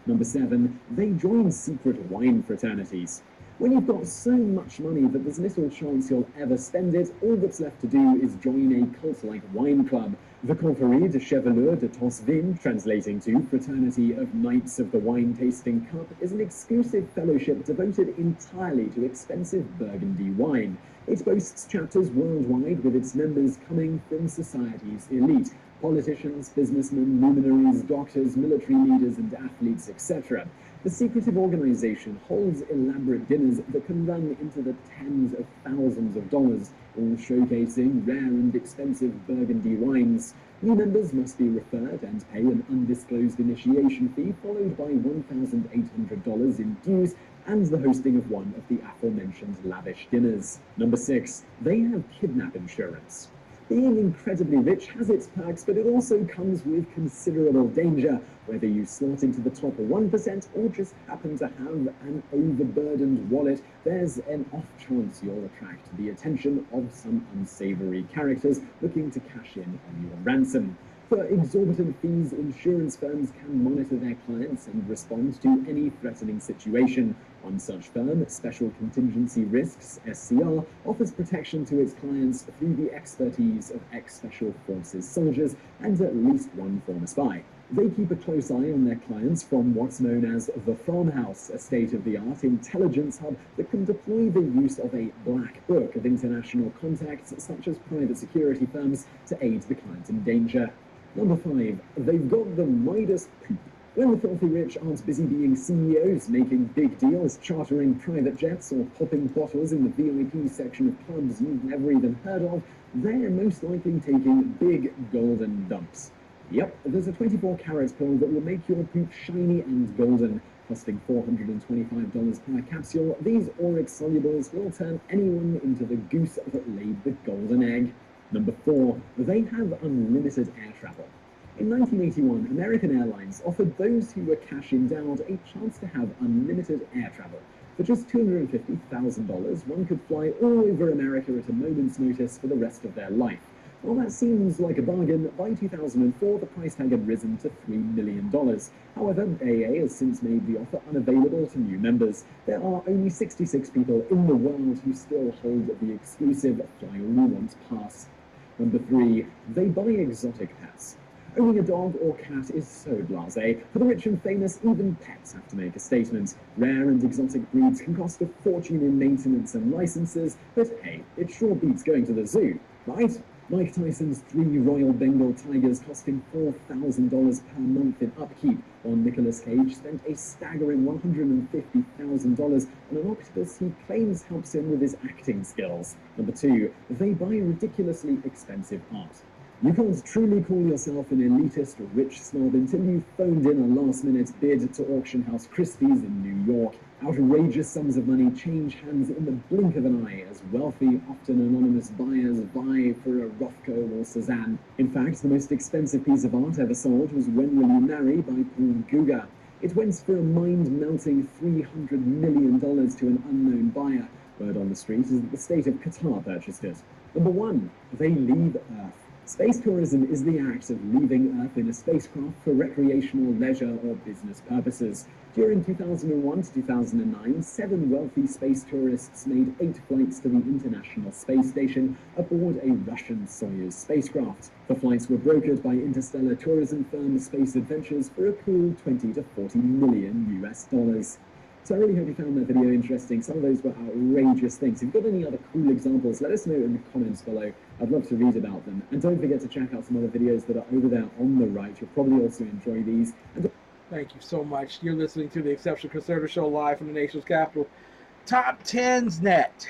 Number 7, they join secret wine fraternities. When you've got so much money that there's little chance you'll ever spend it, all that's left to do is join a cult-like wine club. The Confrérie de Chevaliers de Tosvin, translating to Fraternity of Knights of the Wine Tasting Cup, is an exclusive fellowship devoted entirely to expensive Burgundy wine. It boasts chapters worldwide, with its members coming from society's elite: politicians, businessmen, luminaries, doctors, military leaders, and athletes, etc. The secretive organization holds elaborate dinners that can run into the tens of thousands of dollars, all showcasing rare and expensive Burgundy wines. New members must be referred and pay an undisclosed initiation fee, followed by $1,800 in dues and the hosting of one of the aforementioned lavish dinners. Number 6. They have kidnap insurance. Being incredibly rich has its perks, but it also comes with considerable danger. Whether you slot into the top 1% or just happen to have an overburdened wallet, there's an off chance you'll attract the attention of some unsavory characters looking to cash in on your ransom. For exorbitant fees, insurance firms can monitor their clients and respond to any threatening situation. One such firm, Special Contingency Risks, SCR, offers protection to its clients through the expertise of ex-Special Forces soldiers and at least one former spy. They keep a close eye on their clients from what's known as the Farmhouse, a state-of-the-art intelligence hub that can deploy the use of a black book of international contacts such as private security firms to aid the client in danger. Number 5. They've got the Midas poop. When the filthy rich aren't busy being CEOs, making big deals, chartering private jets, or popping bottles in the VIP section of clubs you've never even heard of, they're most likely taking big golden dumps. Yep, there's a 24-karat pill that will make your poop shiny and golden. Costing $425 per capsule, these Oryx solubles will turn anyone into the goose that laid the golden egg. Number 4. They have unlimited air travel. In 1981, American Airlines offered those who were cash endowed a chance to have unlimited air travel. For just $250,000, one could fly all over America at a moment's notice for the rest of their life. While that seems like a bargain, by 2004 the price tag had risen to $3 million. However, AA has since made the offer unavailable to new members. There are only 66 people in the world who still hold the exclusive Fly All You Want pass. Number 3. They buy exotic pets. Owning a dog or cat is so blasé. For the rich and famous, even pets have to make a statement. Rare and exotic breeds can cost a fortune in maintenance and licenses, but hey, it sure beats going to the zoo, right? Mike Tyson's 3 Royal Bengal tigers costing $4,000 per month in upkeep, while Nicolas Cage spent a staggering $150,000 on an octopus he claims helps him with his acting skills. Number 2. They buy ridiculously expensive art. You can't truly call yourself an elitist or rich snob until you've phoned in a last-minute bid to auction house Christie's in New York. Outrageous sums of money change hands in the blink of an eye as wealthy, often anonymous buyers vie for a Rothko or Cézanne. In fact, the most expensive piece of art ever sold was When Will You Marry by Paul Gauguin. It went for a mind-melting $300 million to an unknown buyer. Word on the street is that the state of Qatar purchased it. Number 1. They leave Earth. Space tourism is the act of leaving Earth in a spacecraft for recreational, leisure, or business purposes. During 2001 to 2009, 7 wealthy space tourists made 8 flights to the International Space Station aboard a Russian Soyuz spacecraft. The flights were brokered by interstellar tourism firm Space Adventures for a cool $20 to $40 million US. So I really hope you found that video interesting. Some of those were outrageous things. If you've got any other cool examples, let us know in the comments below. I'd love to read about them. And don't forget to check out some other videos that are over there on the right. You'll probably also enjoy these. And thank you so much. You're listening to the Exceptional Conservative Show live from the nation's capital, Top 10s Net.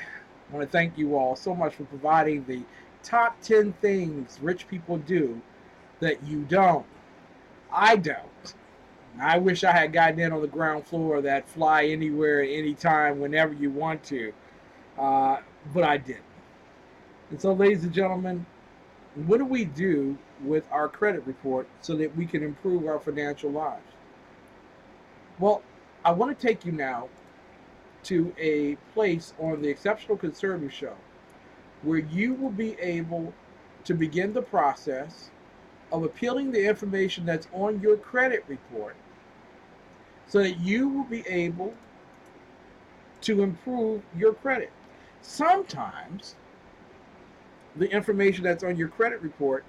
I want to thank you all so much for providing the top 10 things rich people do that you don't. I don't. I wish I had gotten in on the ground floor of that fly anywhere, anytime, whenever you want to. But I didn't. And so, ladies and gentlemen, what do we do with our credit report so that we can improve our financial lives? Well, I want to take you now to a place on the Exceptional Conservative Show where you will be able to begin the process of appealing the information that's on your credit report so that you will be able to improve your credit. Sometimes the information that's on your credit report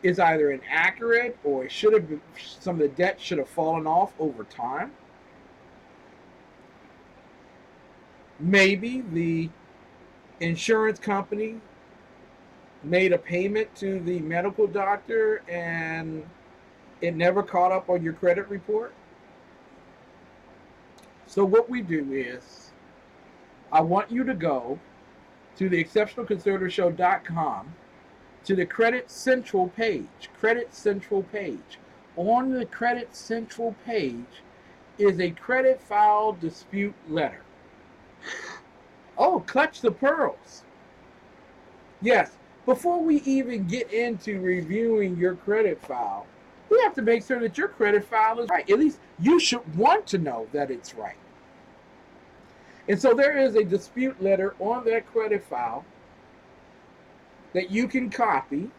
is either inaccurate or it should have been, some of the debt should have fallen off over time. Maybe the insurance company made a payment to the medical doctor and it never caught up on your credit report. So what we do is, I want you to go to the exceptionalconservatorshow.com to the Credit Central page. Credit Central page. On the Credit Central page is a credit file dispute letter. Oh, clutch the pearls. Yes, before we even get into reviewing your credit file, we have to make sure that your credit file is right. At least you should want to know that it's right. And so there is a dispute letter on that credit file that you can copy,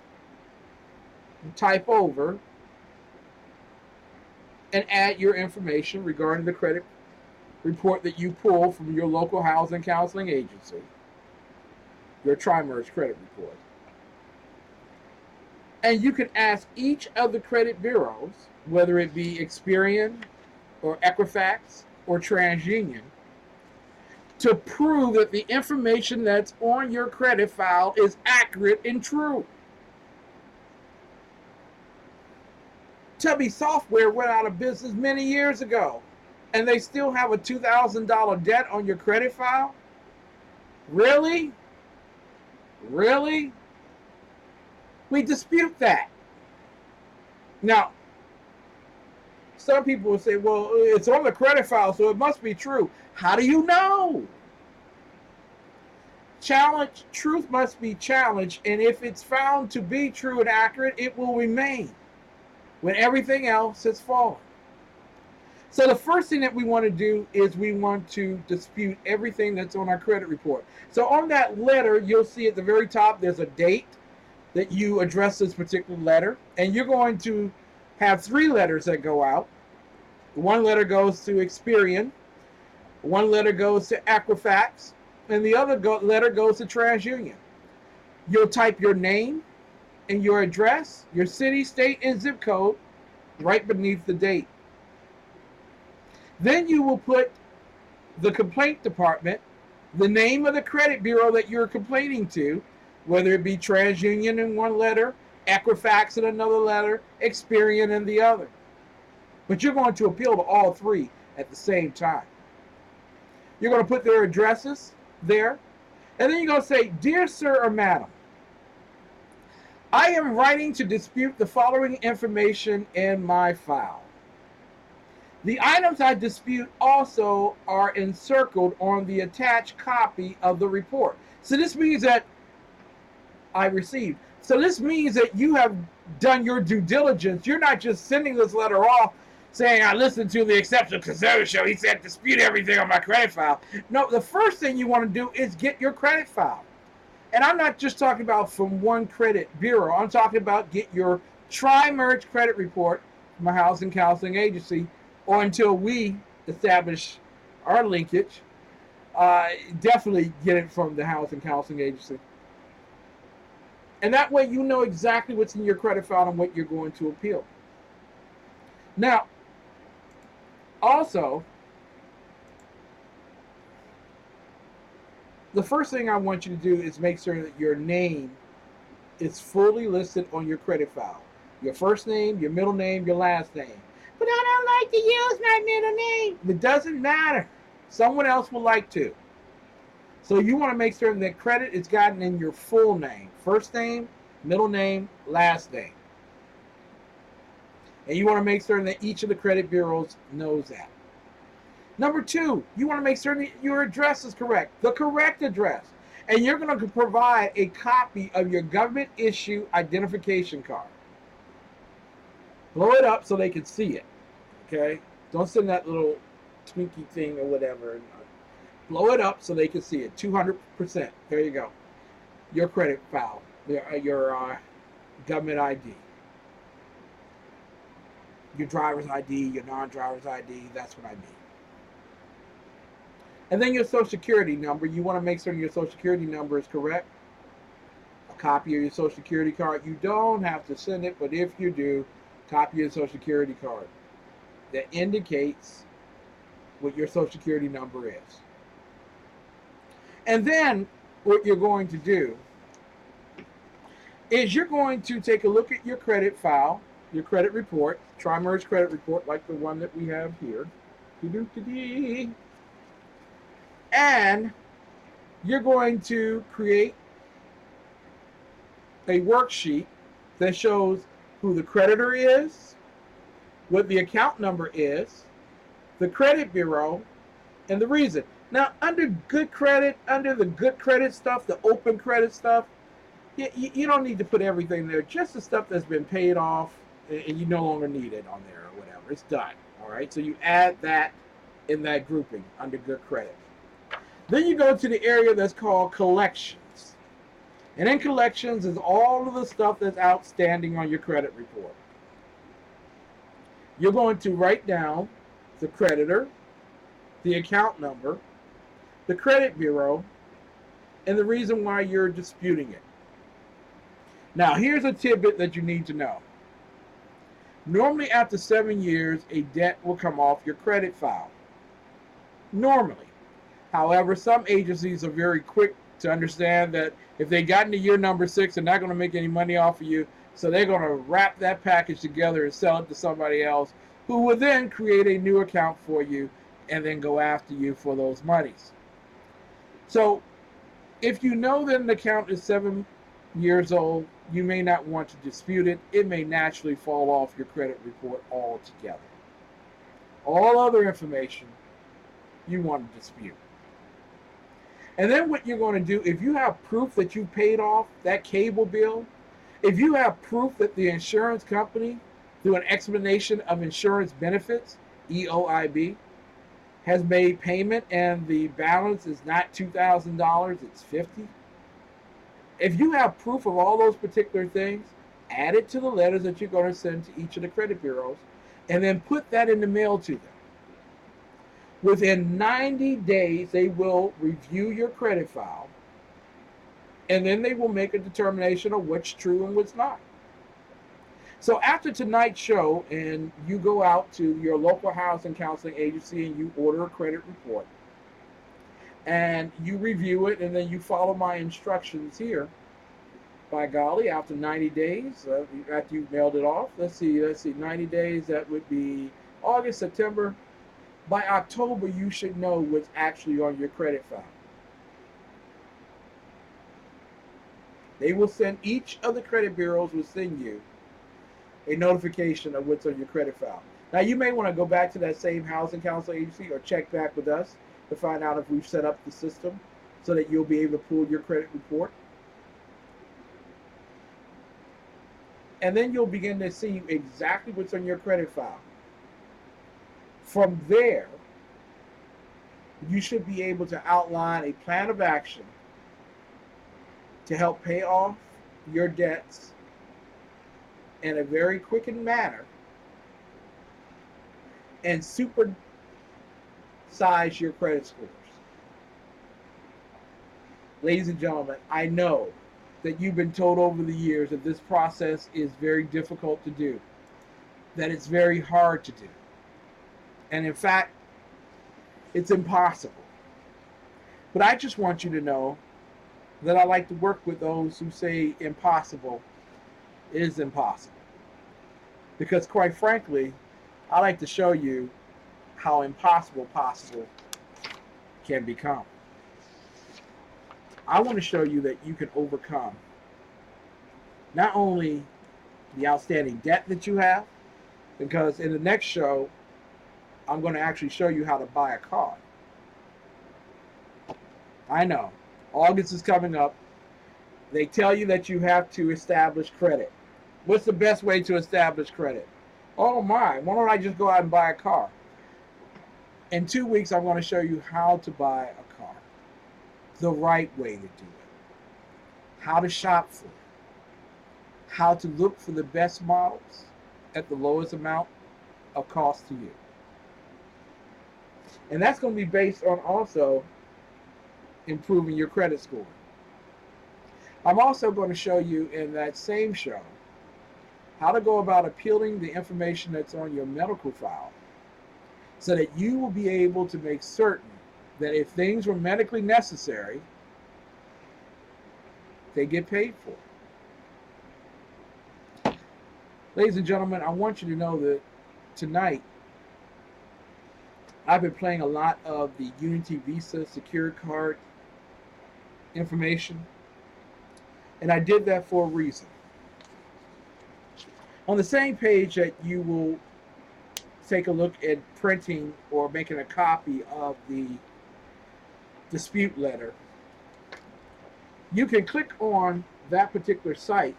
and type over, and add your information regarding the credit report that you pull from your local housing counseling agency, your Tri-Merge credit report. And you can ask each of the credit bureaus, whether it be Experian or Equifax or TransUnion, to prove that the information that's on your credit file is accurate and true. Tubby Software went out of business many years ago, and they still have a $2,000 debt on your credit file? Really? Really? We dispute that. Now, some people will say, well, it's on the credit file, so it must be true. How do you know? Truth must be challenged, and if it's found to be true and accurate, it will remain when everything else has fallen. So the first thing that we want to do is we want to dispute everything that's on our credit report. So on that letter, you'll see at the very top, there's a date that you address this particular letter, and you're going to have 3 letters that go out. One letter goes to Experian, one letter goes to Equifax, and the other letter goes to TransUnion. You'll type your name and your address, your city, state, and zip code right beneath the date. Then you will put the complaint department, the name of the credit bureau that you're complaining to, whether it be TransUnion in one letter, Equifax in another letter, Experian in the other. But you're going to appeal to all 3 at the same time. You're going to put their addresses there, and then you're going to say, Dear Sir or Madam, I am writing to dispute the following information in my file. The items I dispute also are encircled on the attached copy of the report. So this means that I received. So this means that you have done your due diligence. You're not just sending this letter off saying, I listened to the Exceptional Conservative Show. He said dispute everything on my credit file. No, the first thing you want to do is get your credit file. And I'm not just talking about from one credit bureau. I'm talking about get your Tri-Merge credit report from a housing counseling agency, or until we establish our linkage, definitely get it from the housing counseling agency. And that way you know exactly what's in your credit file and what you're going to appeal. Now, also, the first thing I want you to do is make sure that your name is fully listed on your credit file. Your first name, your middle name, your last name. But I don't like to use my middle name. It doesn't matter. Someone else will like to. So you want to make sure that credit is gotten in your full name. First name, middle name, last name. And you want to make sure that each of the credit bureaus knows that. Number 2, you want to make sure that your address is correct. The correct address. And you're going to provide a copy of your government issue identification card. Blow it up so they can see it. Okay? Don't send that little twinkie thing or whatever. Blow it up so they can see it. 200%. There you go. Your credit file. Your government ID. Your driver's ID, your non-driver's ID. That's what I mean. And then your Social Security number. You want to make sure your Social Security number is correct. A copy of your Social Security card. You don't have to send it, but if you do, copy your Social Security card that indicates what your Social Security number is. And then what you're going to do is you're going to take a look at your credit file, your credit report, Tri-Merge credit report like the one that we have here. Do-do-do-dee. And you're going to create a worksheet that shows who the creditor is, what the account number is, the credit bureau, and the reason. Now, under good credit, under the good credit stuff, the open credit stuff, you don't need to put everything there. Just the stuff that's been paid off and you no longer need it on there or whatever. It's done. All right. So you add that in that grouping under good credit. Then you go to the area that's called collections. And in collections is all of the stuff that's outstanding on your credit report. You're going to write down the creditor, the account number, the credit bureau, and the reason why you're disputing it. Now, here's a tidbit that you need to know. Normally, after 7 years, a debt will come off your credit file. Normally. However, some agencies are very quick to understand that if they got into year number 6, they're not going to make any money off of you, so they're going to wrap that package together and sell it to somebody else who will then create a new account for you and then go after you for those monies. So, if you know that an account is 7 years old, you may not want to dispute it. It may naturally fall off your credit report altogether. All other information you want to dispute. And then what you're going to do, if you have proof that you paid off that cable bill, if you have proof that the insurance company, through an explanation of insurance benefits, EOIB, has made payment and the balance is not $2,000, it's $50,000. If you have proof of all those particular things, add it to the letters that you're going to send to each of the credit bureaus, and then put that in the mail to them. Within 90 days, they will review your credit file, and then they will make a determination of what's true and what's not. So after tonight's show, and you go out to your local housing counseling agency and you order a credit report, and you review it, and then you follow my instructions here. By golly, after 90 days, after you've mailed it off, let's see, 90 days, that would be August, September. By October, you should know what's actually on your credit file. They will send, each of the credit bureaus will send you a notification of what's on your credit file. Now, you may want to go back to that same housing council agency or check back with us to find out if we've set up the system so that you'll be able to pull your credit report. And then you'll begin to see exactly what's on your credit file. From there, you should be able to outline a plan of action to help pay off your debts in a very quickened manner and supersize your credit scores. Ladies and gentlemen, I know that you've been told over the years that this process is very difficult to do, that it's very hard to do. And in fact, it's impossible. But I just want you to know that I like to work with those who say impossible is impossible. Because quite frankly, I like to show you how impossible possible can become. I want to show you that you can overcome not only the outstanding debt that you have, because in the next show, I'm going to actually show you how to buy a car. I know. August is coming up. They tell you that you have to establish credit. What's the best way to establish credit? Oh my, why don't I just go out and buy a car? In 2 weeks, I'm going to show you how to buy a car. The right way to do it. How to shop for it. How to look for the best models at the lowest amount of cost to you. And that's going to be based on also improving your credit score. I'm also going to show you in that same show how to go about appealing the information that's on your medical file so that you will be able to make certain that if things were medically necessary, they get paid for. Ladies and gentlemen, I want you to know that tonight I've been playing a lot of the Unity Visa secured card information, and I did that for a reason. On the same page that you will take a look at printing or making a copy of the dispute letter, you can click on that particular site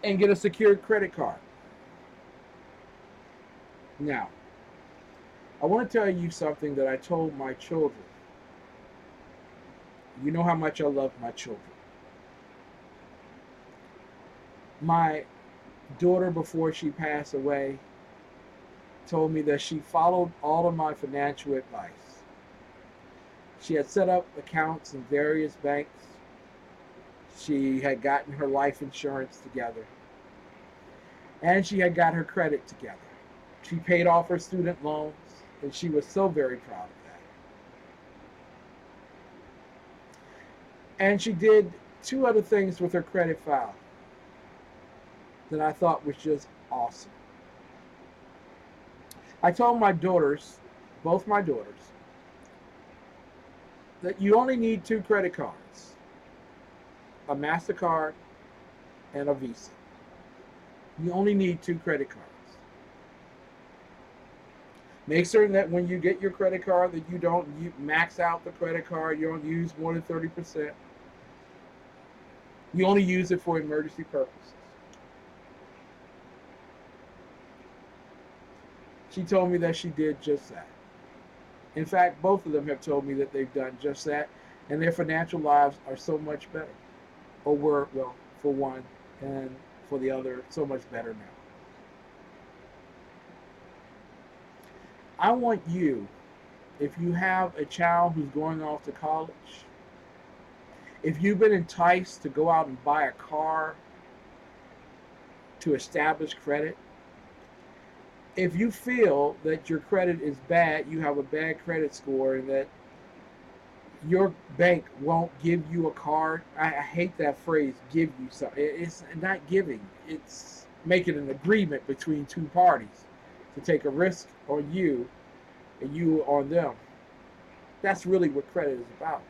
and get a secured credit card. Now, I want to tell you something that I told my children. You know how much I love my children. My daughter, before she passed away, told me that she followed all of my financial advice. She had set up accounts in various banks. She had gotten her life insurance together. And she had got her credit together. She paid off her student loans, and she was so very proud of that. And she did two other things with her credit file that I thought was just awesome. I told my daughters, both my daughters, that you only need two credit cards, a MasterCard and a Visa. You only need two credit cards. Make certain that when you get your credit card that you don't max out the credit card, you don't use more than 30%. You only use it for emergency purposes. She told me that she did just that. In fact, both of them have told me that they've done just that, and their financial lives are so much better. Or were, well, for one, and for the other, so much better now. I want you, if you have a child who's going off to college, if you've been enticed to go out and buy a car to establish credit, if you feel that your credit is bad, you have a bad credit score, and that your bank won't give you a card, I hate that phrase, give you something. It's not giving. It's making an agreement between two parties to take a risk on you and you on them. That's really what credit is about.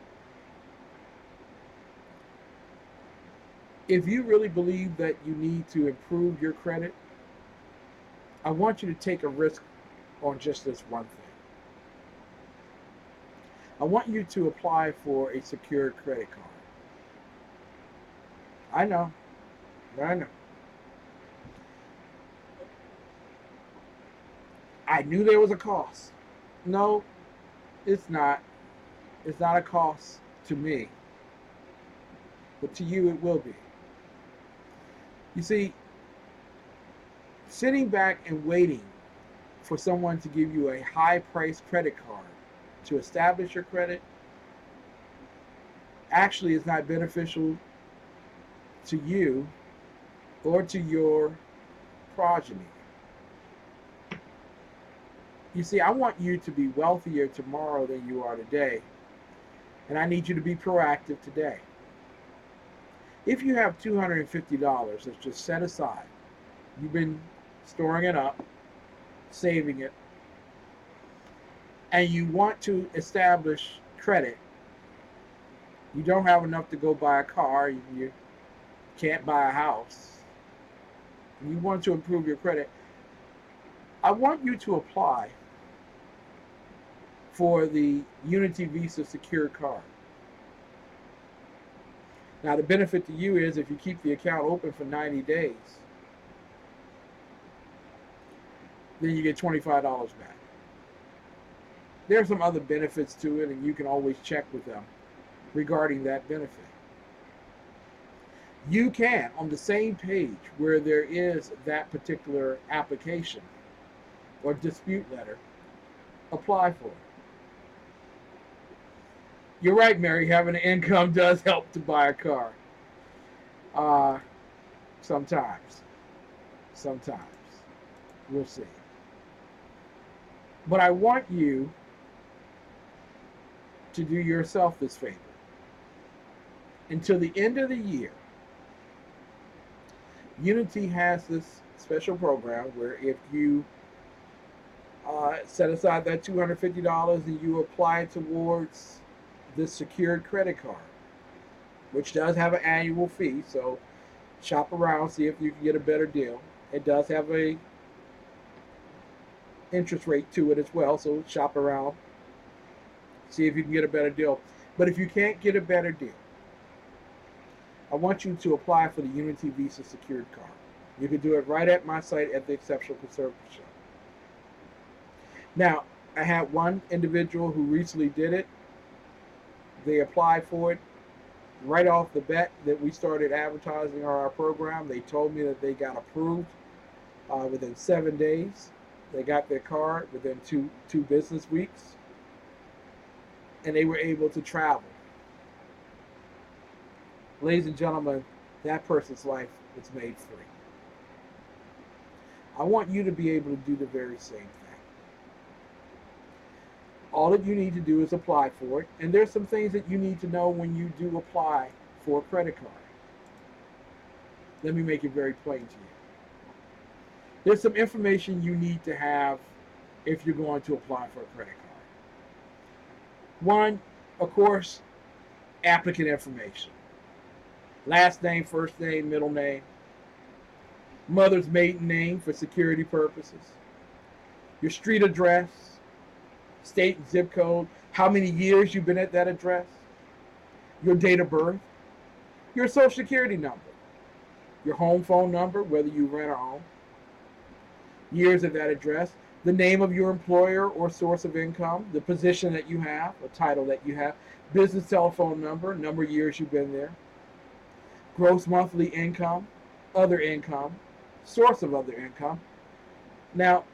If you really believe that you need to improve your credit, I want you to take a risk on just this one thing. I want you to apply for a secured credit card. I know. I knew there was a cost. No, it's not. It's not a cost to me. But to you, it will be. You see, sitting back and waiting for someone to give you a high-priced credit card to establish your credit actually is not beneficial to you or to your progeny. You see, I want you to be wealthier tomorrow than you are today, and I need you to be proactive today. If you have $250 that's just set aside, you've been storing it up, saving it, and you want to establish credit, you don't have enough to go buy a car, you can't buy a house, and you want to improve your credit, I want you to apply for the Unity Visa Secure Card. Now, the benefit to you is if you keep the account open for 90 days, then you get $25 back. There are some other benefits to it, and you can always check with them regarding that benefit. You can, on the same page where there is that particular application or dispute letter, apply for it. You're right, Mary, having an income does help to buy a car. Sometimes. We'll see. But I want you to do yourself this favor. Until the end of the year, Unity has this special program where if you Set aside that $250 and you apply it towards this secured credit card, which does have an annual fee. So shop around, see if you can get a better deal. It does have a interest rate to it as well, so shop around, see if you can get a better deal. But if you can't get a better deal, I want you to apply for the Unity Visa secured card. You can do it right at my site at the Exceptional Conservative Show. Now, I had one individual who recently did it. They applied for it right off the bat that we started advertising on our program. They told me that they got approved within 7 days. They got their card within two business weeks, and they were able to travel. Ladies and gentlemen, that person's life was made free. I want you to be able to do the very same thing. All that you need to do is apply for it, and there's some things that you need to know when you do apply for a credit card. Let me make it very plain to you. There's some information you need to have if you're going to apply for a credit card. One, of course, applicant information. Last name, first name, middle name. Mother's maiden name for security purposes. Your street address, state and zip code, how many years you've been at that address, your date of birth, your social security number, your home phone number, whether you rent or own, years of that address, the name of your employer or source of income, the position that you have, the title that you have, business telephone number, number of years you've been there, gross monthly income, other income, source of other income. Now,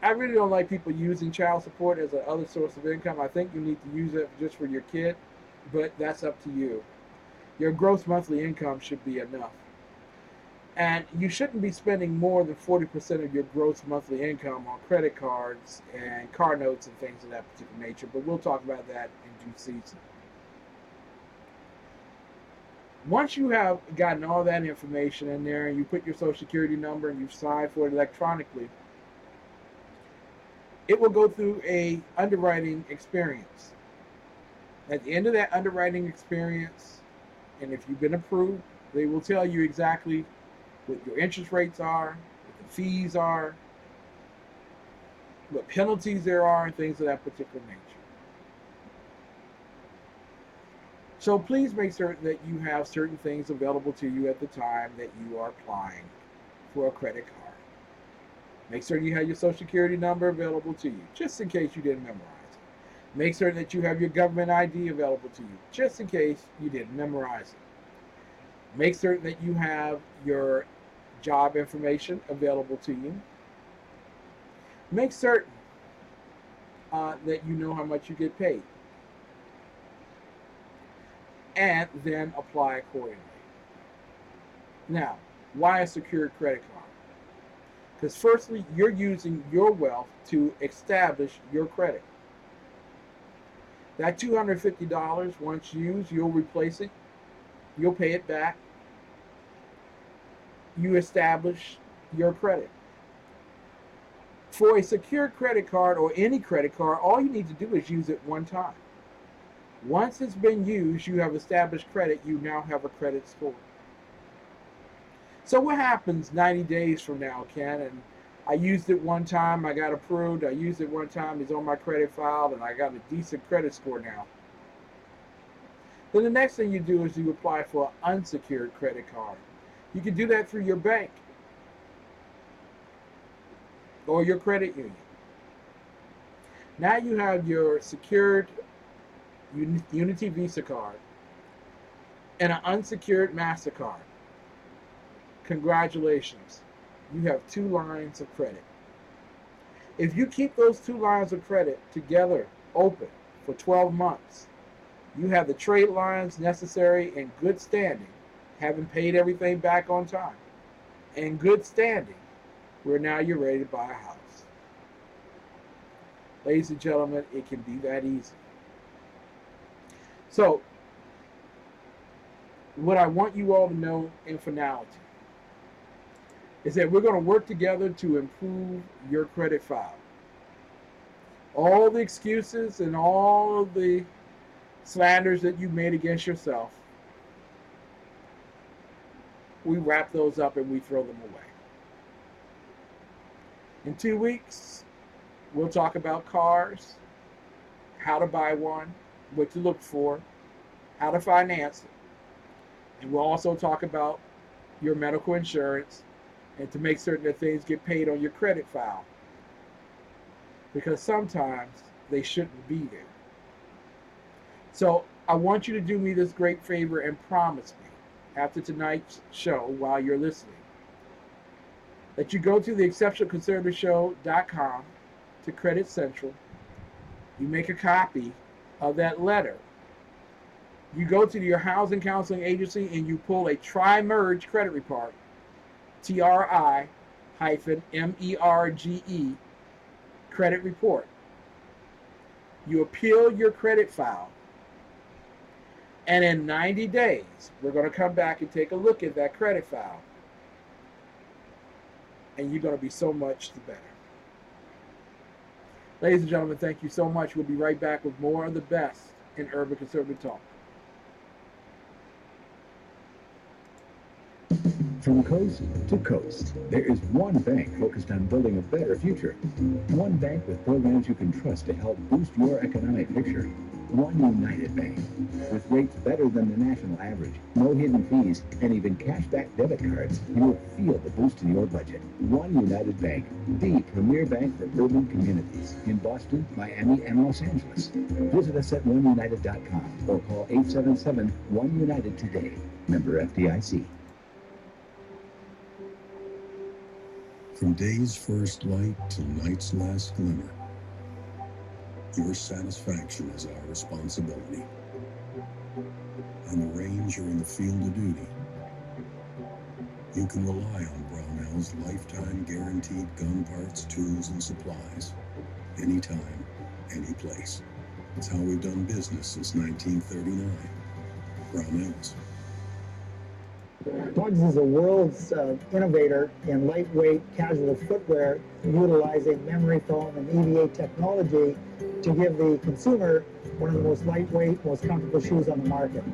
I really don't like people using child support as a other source of income. I think you need to use it just for your kid, but that's up to you. Your gross monthly income should be enough. And you shouldn't be spending more than 40% of your gross monthly income on credit cards and car notes and things of that particular nature, but we'll talk about that in due season. Once you have gotten all that information in there and you put your social security number and you've signed for it electronically, it will go through a underwriting experience. At the end of that underwriting experience, and if you've been approved, they will tell you exactly what your interest rates are, what the fees are, what penalties there are, and things of that particular nature. So please make certain that you have certain things available to you at the time that you are applying for a credit card. Make certain you have your social security number available to you, just in case you didn't memorize it. Make certain that you have your government ID available to you, just in case you didn't memorize it. Make certain that you have your job information available to you. Make certain that you know how much you get paid. And then apply accordingly. Now, why a secured credit card? Because firstly, you're using your wealth to establish your credit. That $250, once used, you'll replace it. You'll pay it back. You establish your credit. For a secured credit card or any credit card, all you need to do is use it one time. Once it's been used, you have established credit, you now have a credit score. So what happens 90 days from now, Ken? And I used it one time, I got approved. I used it one time, it's on my credit file, and I got a decent credit score now. Then the next thing you do is you apply for an unsecured credit card. You can do that through your bank or your credit union. Now you have your secured Unity Visa card and an unsecured MasterCard. Congratulations. You have 2 lines of credit. If you keep those 2 lines of credit together open for 12 months, you have the trade lines necessary in good standing, having paid everything back on time, in good standing, where now you're ready to buy a house. Ladies and gentlemen, it can be that easy. So, what I want you all to know in finality is that we're going to work together to improve your credit file. All the excuses and all the slanders that you made against yourself, we wrap those up and we throw them away. In 2 weeks, we'll talk about cars, how to buy one, what to look for, how to finance it. And we'll also talk about your medical insurance and to make certain that things get paid on your credit file. Because sometimes they shouldn't be there. So I want you to do me this great favor and promise me after tonight's show while you're listening that you go to the exceptionalconservatorshow.com to Credit Central. You make a copy of that letter. You go to your housing counseling agency and you pull a tri-merge credit report, TRI-MERGE credit report. You appeal your credit file. And in 90 days, we're going to come back and take a look at that credit file. And you're going to be so much the better. Ladies and gentlemen, thank you so much. We'll be right back with more of the best in Urban Conservative Talk. From coast to coast, there is one bank focused on building a better future. One bank with programs you can trust to help boost your economic picture. One United Bank, with rates better than the national average, no hidden fees, and even cashback debit cards. You will feel the boost in your budget. One United Bank, the premier bank for urban communities in Boston, Miami, and Los Angeles. Visit us at oneunited.com or call 877-1UNITED today. Member FDIC. From day's first light to night's last glimmer, your satisfaction is our responsibility. On the range or in the field of duty, you can rely on Brownell's lifetime guaranteed gun parts, tools, and supplies. Anytime, any place. It's how we've done business since 1939. Brownell's. Dogs is a world's innovator in lightweight casual footwear, utilizing memory foam and EVA technology to give the consumer one of the most lightweight, most comfortable shoes on the market.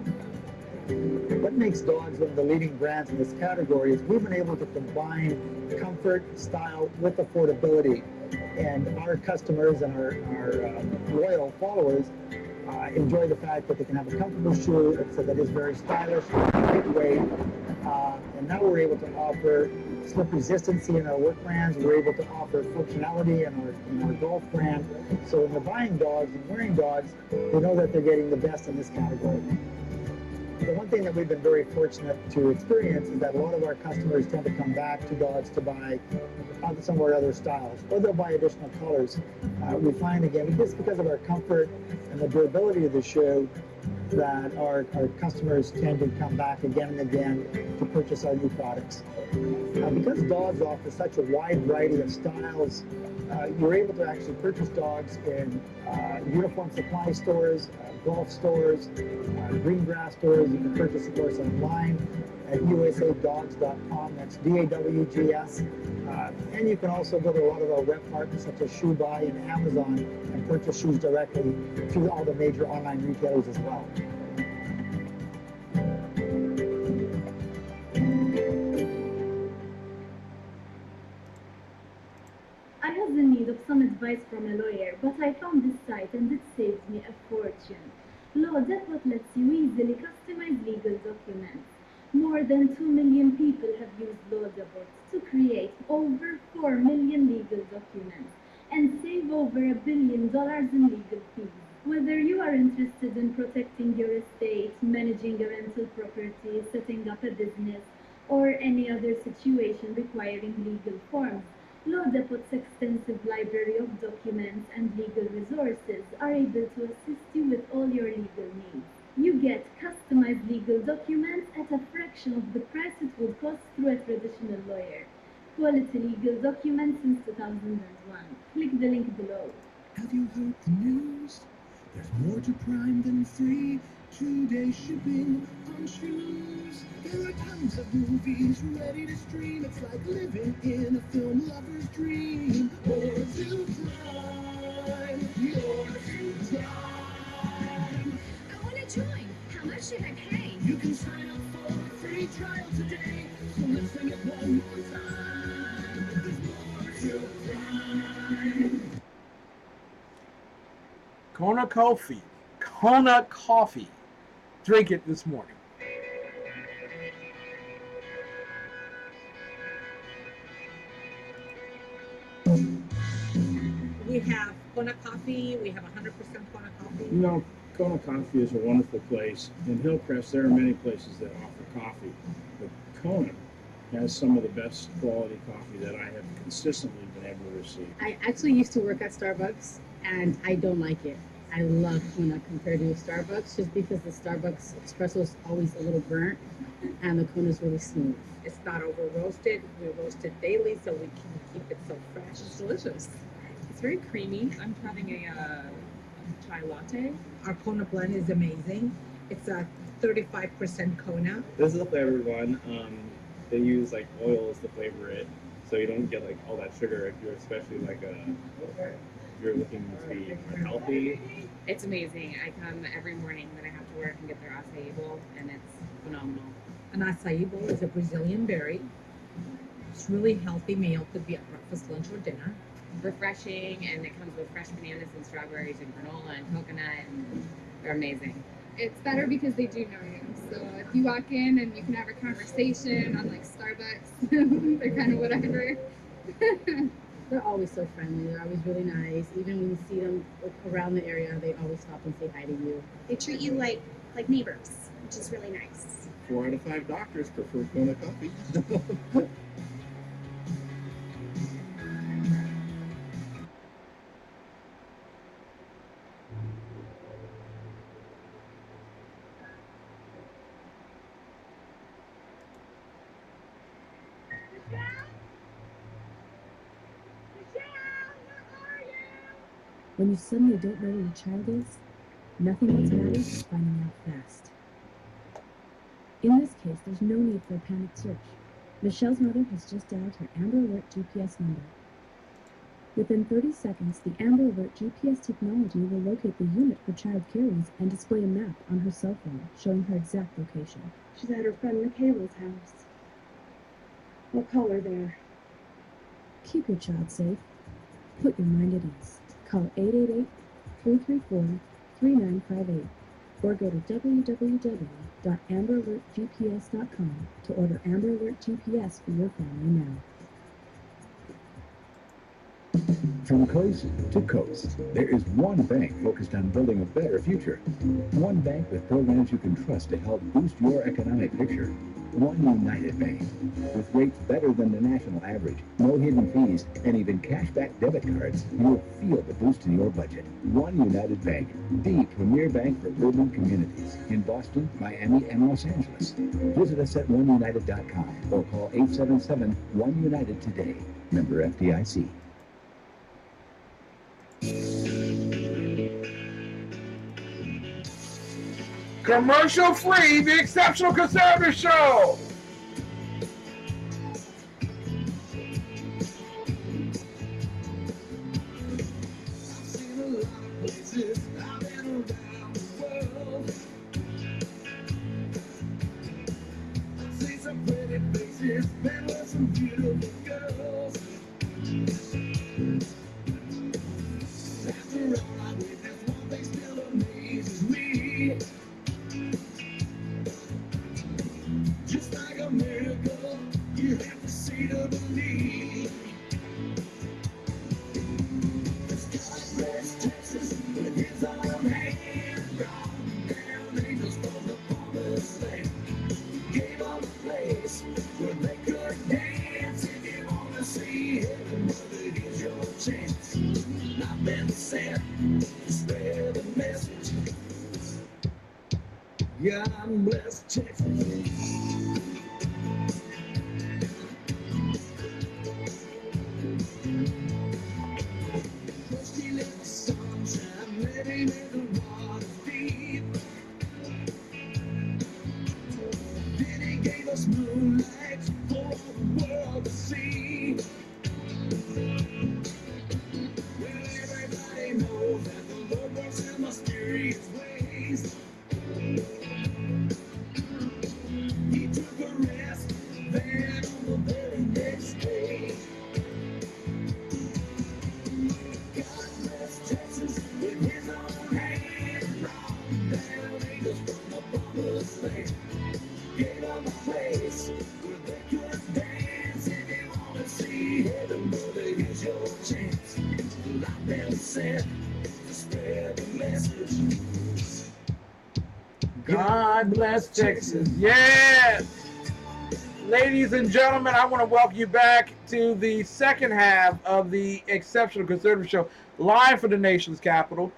What makes Dogs one of the leading brands in this category is we've been able to combine comfort, style with affordability. And our customers and our loyal followers enjoy the fact that they can have a comfortable shoe that is very stylish, lightweight, and now we're able to offer slip resistancy in our work brands. We're able to offer functionality in our golf brand. So when they're buying Dogs and wearing Dogs, they know that they're getting the best in this category. The one thing that we've been very fortunate to experience is that a lot of our customers tend to come back to Dogs to buy some of our other styles, or they'll buy additional colors. We find, again, just because of our comfort and the durability of the shoe, that our customers tend to come back again and again to purchase our new products. Because Dogs offer such a wide variety of styles, you're able to actually purchase Dogs in uniform supply stores, golf stores, green grass stores. You can purchase, of course, online at usadogs.com. That's DAWGS. And you can also go to a lot of our web partners such as ShoeBuy and Amazon and purchase shoes directly through all the major online retailers as well. I was in need of some advice from a lawyer, but I found this site and it saved me a fortune. Law Depot lets you easily customize legal documents. More than 2 million people have used Law Depot to create over 4 million legal documents and save over $1 billion in legal fees. Whether you are interested in protecting your estate, managing a rental property, setting up a business, or any other situation requiring legal forms, Law Depot's extensive library of documents and legal resources are able to assist you with all your legal needs. You get customized legal documents at a fraction of the price it would cost through a traditional lawyer. Quality legal documents since 2001. Click the link below. Have you heard the news? There's more to Prime than free. 2-day shipping on shoes. There are tons of movies ready to stream. It's like living in a film lover's dream. More to Prime. more to try. I want to join. How much should I pay? You can sign up for a free trial today. So let's sing it one more time. There's more to try. Kona Coffee. Kona Coffee. Drink it this morning. We have Kona Coffee. We have 100% Kona Coffee. You know, Kona Coffee is a wonderful place. In Hillcrest, there are many places that offer coffee, but Kona has some of the best quality coffee that I have consistently been able to receive. I actually used to work at Starbucks, and I don't like it. I love Kona compared to Starbucks, just because the Starbucks espresso is always a little burnt, and the Kona is really smooth. It's not over roasted. We roast it daily, so we can keep it so fresh. It's delicious. It's very creamy. I'm having a chai latte. Our Kona blend is amazing. It's a 35% Kona. This is the flavored one. They use like oils to flavor it, so you don't get like all that sugar if you're especially like if you're looking to be more healthy. It's amazing. I come every morning that I have to work and get their acai bowl, and it's phenomenal. An acai bowl is a Brazilian berry. It's really healthy meal. Could be at breakfast, lunch, or dinner. Refreshing, and it comes with fresh bananas and strawberries and granola and coconut, and they're amazing. It's better because they do know you. So if you walk in and you can have a conversation, unlike Starbucks, they're kind of whatever. They're always so friendly. They're always really nice. Even when you see them around the area, they always stop and say hi to you. They treat you like neighbors, which is really nice. 4 out of 5 doctors prefer Kona coffee. When you suddenly don't know where your child is, nothing else matters than finding out fast. In this case, there's no need for a panicked search. Michelle's mother has just dialed her Amber Alert GPS number. Within 30 seconds, the Amber Alert GPS technology will locate the unit her child carries and display a map on her cell phone, showing her exact location. She's at her friend Michaela's house. We'll call her there. Keep your child safe. Put your mind at ease. Call 888-334-3958 or go to www.amberalertgps.com to order Amber Alert GPS for your family now. From coast to coast, there is one bank focused on building a better future. One bank with programs you can trust to help boost your economic picture. One United Bank, with rates better than the national average, no hidden fees, and even cashback debit cards. You'll feel the boost in your budget. One United Bank, the premier bank for urban communities in Boston, Miami, and Los Angeles. Visit us at oneunited.com or call 877-1UNITED today. Member FDIC. Commercial free, the Exceptional Conservative Show. Just like a miracle, you have to see to believe. God bless Texas with his own hand. Brought down angels from the promised land. Gave them a place where they could dance. If you want to see heaven, brother, here's your chance. I've been sent to spread the message. God bless Texas. Moonlight for all the world to see. Well, everybody knows that angels from the promised land gave them a place where they could dance. If you want to see heaven, brother, here's your chance. I've been sent to spread the message. God bless Texas. Yes! Ladies and gentlemen, I want to welcome you back to the second half of the Exceptional Conservative Show, live from the nation's capital,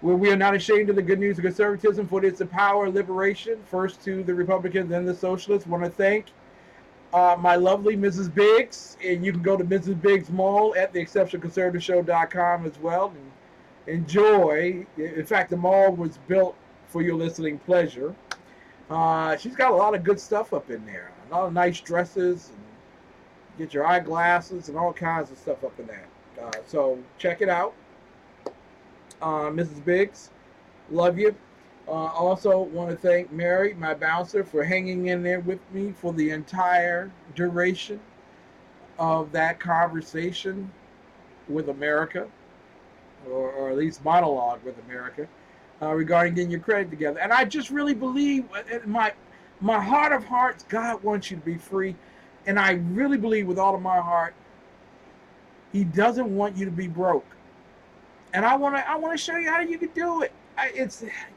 where we are not ashamed of the good news of conservatism, for it's the power of liberation, first to the Republicans, then the Socialists. I want to thank my lovely Mrs. Biggs, and you can go to Mrs. Biggs Mall at the exceptionalconservativeshow.com as well and enjoy. In fact, the mall was built for your listening pleasure. She's got a lot of good stuff up in there. A lot of nice dresses, and get your eyeglasses and all kinds of stuff up in there. So check it out. Mrs. Biggs, love you. Also want to thank Mary, my bouncer, for hanging in there with me for the entire duration of that conversation with America, or at least monologue with America, regarding getting your credit together. And I just really believe, in my heart of hearts, God wants you to be free. And I really believe with all of my heart, He doesn't want you to be broke. And I want to show you how you can do it.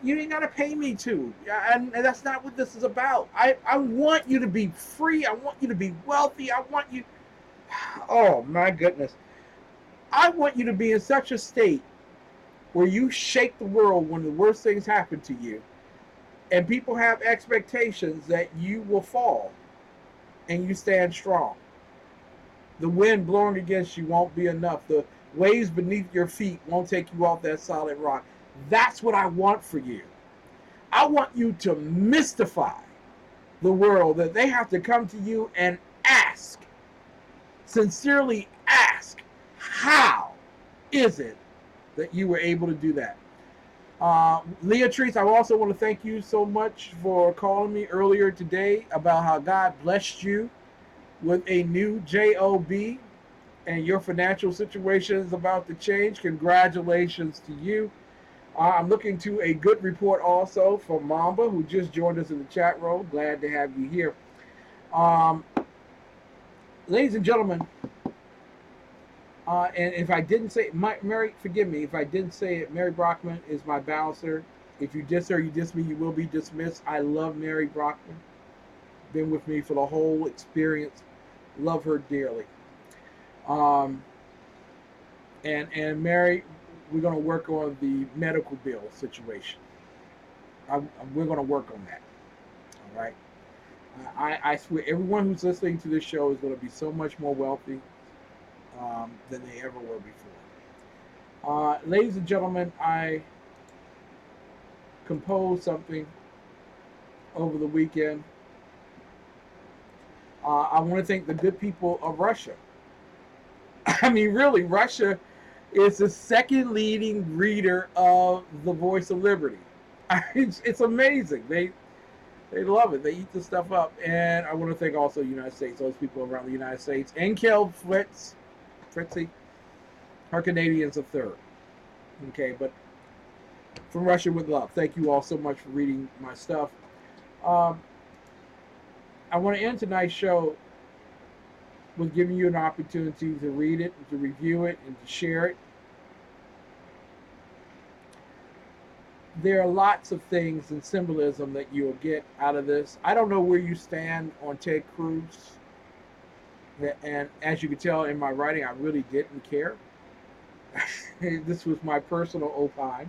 You ain't got to pay me to. And that's not what this is about. I want you to be free. I want you to be wealthy. I want you, oh my goodness. I want you to be in such a state where you shake the world when the worst things happen to you, and people have expectations that you will fall and you stand strong. The wind blowing against you won't be enough. The waves beneath your feet won't take you off that solid rock. That's what I want for you. I want you to mystify the world, that they have to come to you and ask, sincerely ask, how is it that you were able to do that? Leatrice, I also want to thank you so much for calling me earlier today about how God blessed you with a new job, and your financial situation is about to change. Congratulations to you. I'm looking to a good report also from Mamba, who just joined us in the chat room. Glad to have you here. Ladies and gentlemen, and if I didn't say, Mary, forgive me if I didn't say it, Mary Brockman is my bouncer. If you diss her, you diss me, you will be dismissed. I love Mary Brockman. Been with me for the whole experience. Love her dearly. And Mary, we're going to work on the medical bill situation. We're going to work on that. All right. I swear, everyone who's listening to this show is going to be so much more wealthy than they ever were before. Ladies and gentlemen, I composed something over the weekend. I want to thank the good people of Russia. I mean, really, Russia is the second leading reader of The Voice of Liberty. It's amazing. They love it. They eat the stuff up. And I want to thank also the United States, those people around the United States. And Kel Fritzy, her Canadians a third. Okay, but from Russia with love. Thank you all so much for reading my stuff. I want to end tonight's show with giving you an opportunity to read it, to review it, and to share it. There are lots of things and symbolism that you'll get out of this. I don't know where you stand on Ted Cruz. And as you can tell in my writing, I really didn't care. This was my personal opine.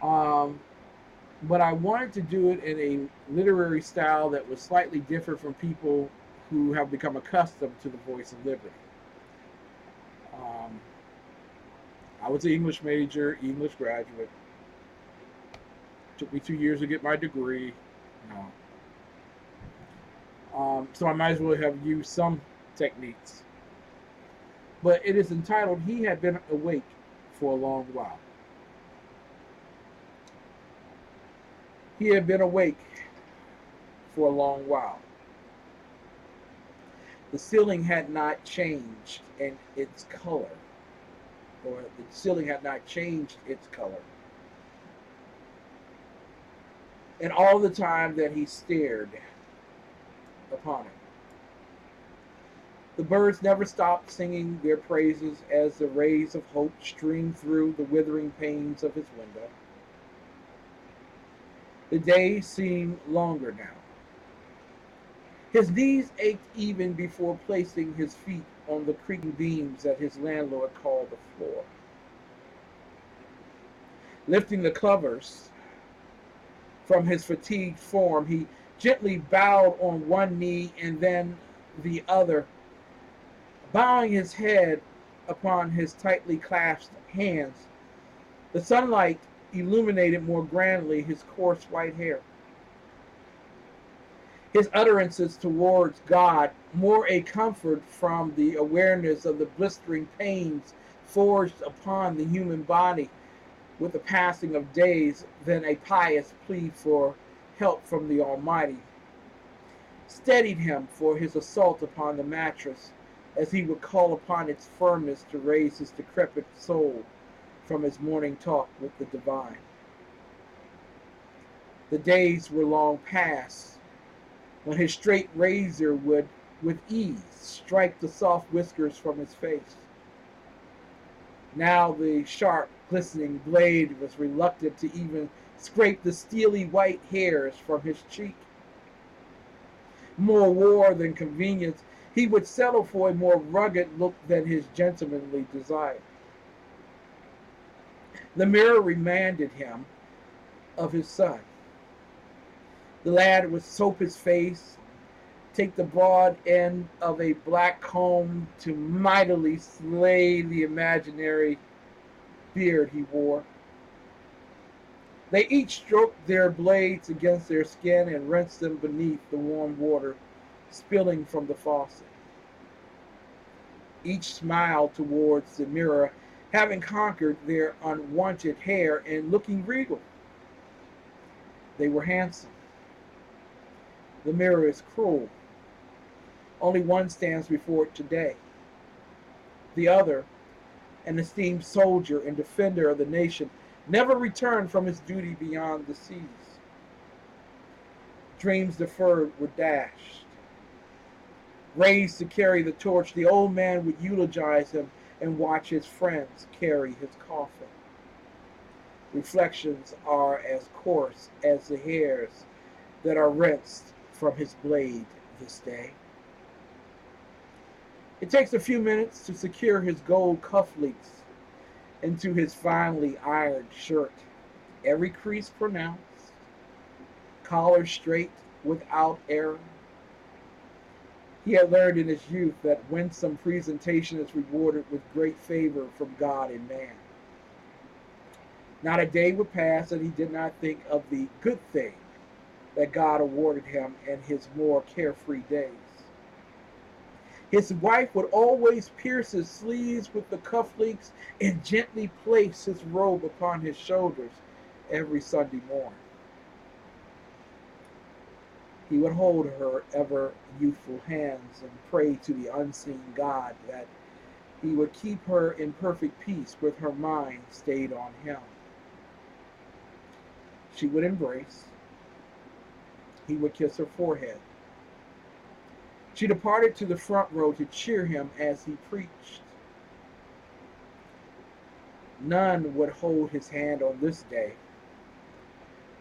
But I wanted to do it in a literary style that was slightly different from people who have become accustomed to the Voice of Liberty. I was an English major, English graduate. Took me 2 years to get my degree. So I might as well have used some techniques. But it is entitled, He Had Been Awake for a Long While. He had been awake for a long while. The ceiling had not changed in its color, or the ceiling had not changed its color. and all the time that he stared upon it. The birds never stopped singing their praises as the rays of hope streamed through the withering panes of his window. The days seemed longer now. His knees ached even before placing his feet on the creaking beams that his landlord called the floor. Lifting the covers from his fatigued form, he gently bowed on one knee and then the other, bowing his head upon his tightly clasped hands. The sunlight illuminated more grandly his coarse white hair. His utterances towards God more a comfort from the awareness of the blistering pains forged upon the human body with the passing of days than a pious plea for help from the Almighty, steadied him for his assault upon the mattress as he would call upon its firmness to raise his decrepit soul from his morning talk with the divine. The days were long past when his straight razor would, with ease, strike the soft whiskers from his face. Now the sharp, glistening blade was reluctant to even scrape the steely white hairs from his cheek. More war than convenience, he would settle for a more rugged look than his gentlemanly desire. The mirror reminded him of his son. The lad would soap his face, take the broad end of a black comb to mightily slay the imaginary beard he wore. They each stroked their blades against their skin and rinsed them beneath the warm water spilling from the faucet. Each smiled towards the mirror, having conquered their unwanted hair and looking regal. They were handsome. The mirror is cruel. Only one stands before it today. The other, an esteemed soldier and defender of the nation, never returned from his duty beyond the seas. Dreams deferred were dashed. Raised to carry the torch, the old man would eulogize him and watch his friends carry his coffin. Reflections are as coarse as the hairs that are rinsed from his blade this day. It takes a few minutes to secure his gold cufflinks into his finely ironed shirt. Every crease pronounced, collar straight without error. He had learned in his youth that winsome presentation is rewarded with great favor from God and man. Not a day would pass that he did not think of the good thing that God awarded him in his more carefree days. His wife would always pierce his sleeves with the cufflinks and gently place his robe upon his shoulders every Sunday morning. He would hold her ever youthful hands and pray to the unseen God that he would keep her in perfect peace with her mind stayed on him. She would embrace. He would kiss her forehead. She departed to the front row to cheer him as he preached. None would hold his hand on this day.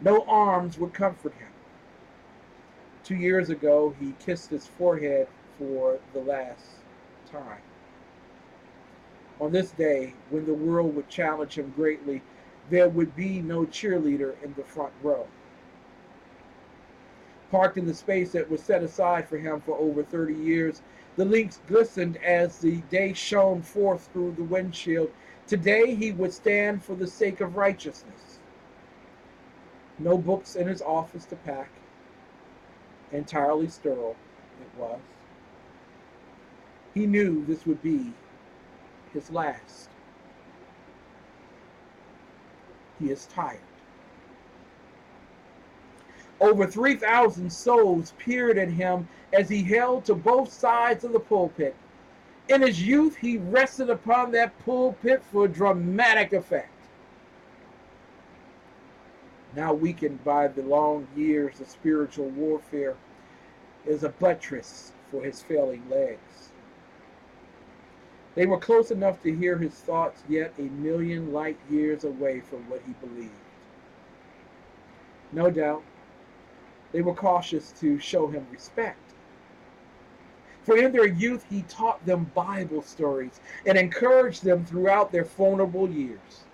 No arms would comfort him. 2 years ago, he kissed his forehead for the last time. On this day, when the world would challenge him greatly, there would be no cheerleader in the front row. Parked in the space that was set aside for him for over 30 years, the links glistened as the day shone forth through the windshield. Today he would stand for the sake of righteousness. No books in his office to pack. Entirely sterile it was. He knew this would be his last. He is tired. Over 3,000 souls peered at him as he held to both sides of the pulpit. In his youth, he rested upon that pulpit for dramatic effect. now weakened by the long years of spiritual warfare, is a buttress for his failing legs. They were close enough to hear his thoughts, yet a million light years away from what he believed. No doubt, they were cautious to show him respect. For in their youth, he taught them Bible stories and encouraged them throughout their vulnerable years.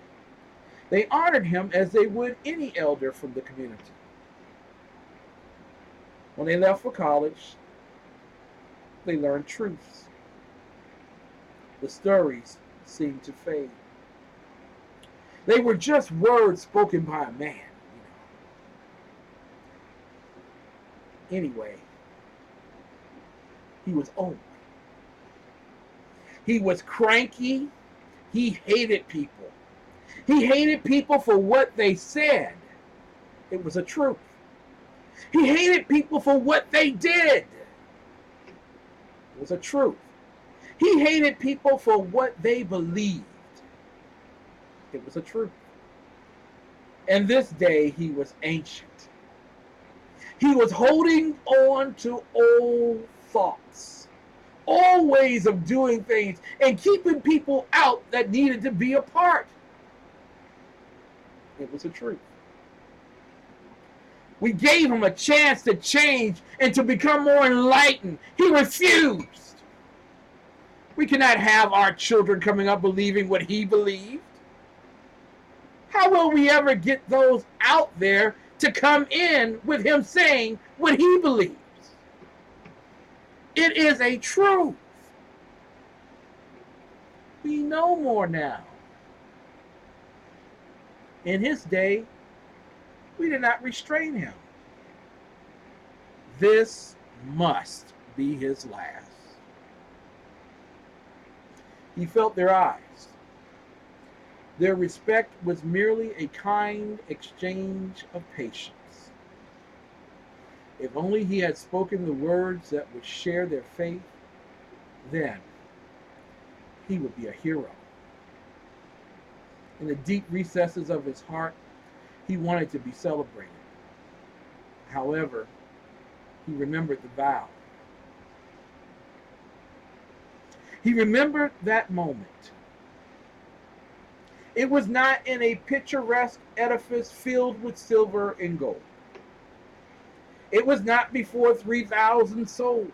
They honored him as they would any elder from the community. When they left for college, they learned truths. The stories seemed to fade. They were just words spoken by a man. Anyway, he was old. He was cranky. He hated people. He hated people for what they said. It was a truth. He hated people for what they did. It was a truth. He hated people for what they believed. It was a truth. And this day he was ancient. He was holding on to old thoughts, old ways of doing things, and keeping people out that needed to be a part. It was a truth. We gave him a chance to change and to become more enlightened. He refused. We cannot have our children coming up believing what he believed. How will we ever get those out there to come in with him saying what he believes? It is a truth. We know more now. In his day, we did not restrain him. This must be his last. He felt their eyes. Their respect was merely a kind exchange of patience. If only he had spoken the words that would share their faith, then he would be a hero. In the deep recesses of his heart, he wanted to be celebrated. However, he remembered the vow. He remembered that moment. It was not in a picturesque edifice filled with silver and gold. It was not before 3,000 souls.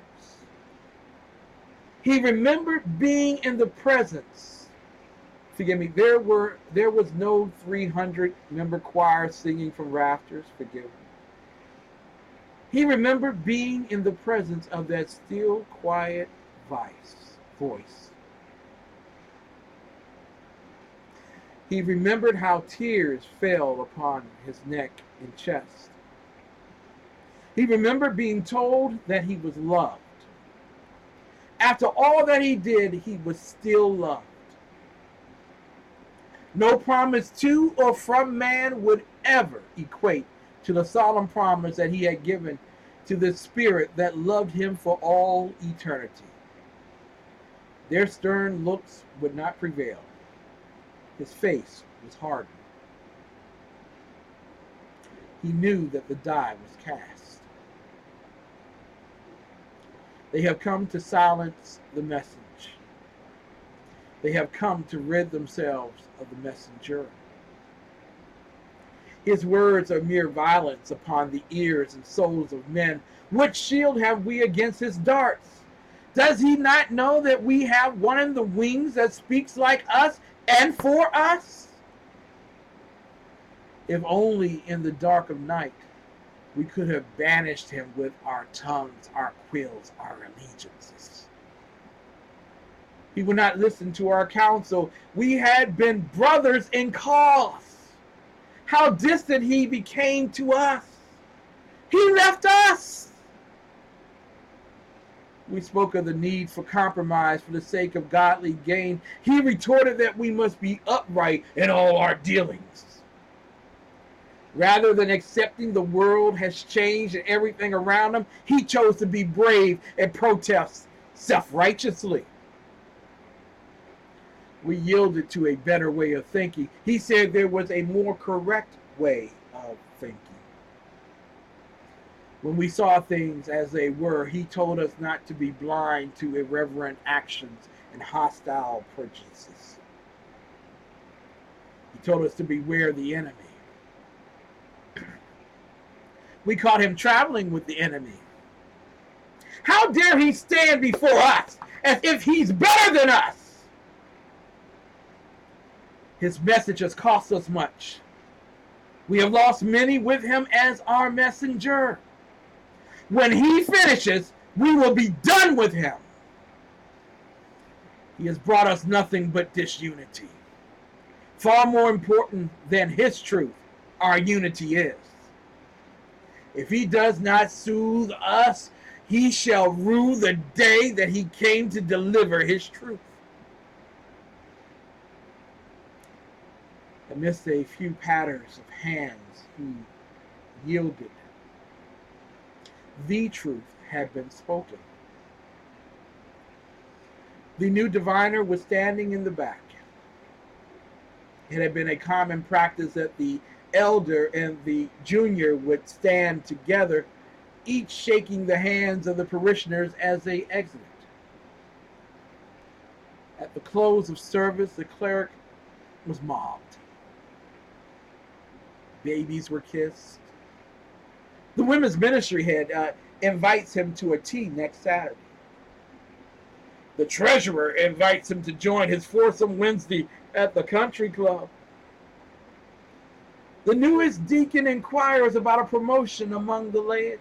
He remembered being in the presence. Forgive me, there was no 300-member choir singing from rafters. Forgive me. He remembered being in the presence of that still, quiet voice. He remembered how tears fell upon his neck and chest. He remembered being told that he was loved. After all that he did, he was still loved. No promise to or from man would ever equate to the solemn promise that he had given to the Spirit that loved him for all eternity. Their stern looks would not prevail. His face was hardened. He knew that the die was cast. They have come to silence the message. They have come to rid themselves of the messenger. His words are mere violence upon the ears and souls of men. What shield have we against his darts? Does he not know that we have one in the wings that speaks like us and for us? If only in the dark of night we could have banished him with our tongues, our quills, our allegiances. He would not listen to our counsel. We had been brothers in cause. How distant he became to us. He left us. We spoke of the need for compromise for the sake of godly gain. He retorted that we must be upright in all our dealings. Rather than accepting the world has changed and everything around him, he chose to be brave and protest self-righteously. We yielded to a better way of thinking. He said there was a more correct way of When we saw things as they were, he told us not to be blind to irreverent actions and hostile prejudices. He told us to beware the enemy. We caught him traveling with the enemy. How dare he stand before us as if he's better than us? His message has cost us much. We have lost many with him as our messenger. When he finishes, we will be done with him. He has brought us nothing but disunity. Far more important than his truth, our unity is. If he does not soothe us, he shall rue the day that he came to deliver his truth. Amidst a few patters of hands, he yielded. The truth had been spoken. The new diviner was standing in the back. It had been a common practice that the elder and the junior would stand together, each shaking the hands of the parishioners as they exited. At the close of service, the cleric was mobbed. Babies were kissed. The women's ministry head invites him to a tea next Saturday. The treasurer invites him to join his foursome Wednesday at the country club. The newest deacon inquires about a promotion among the laity.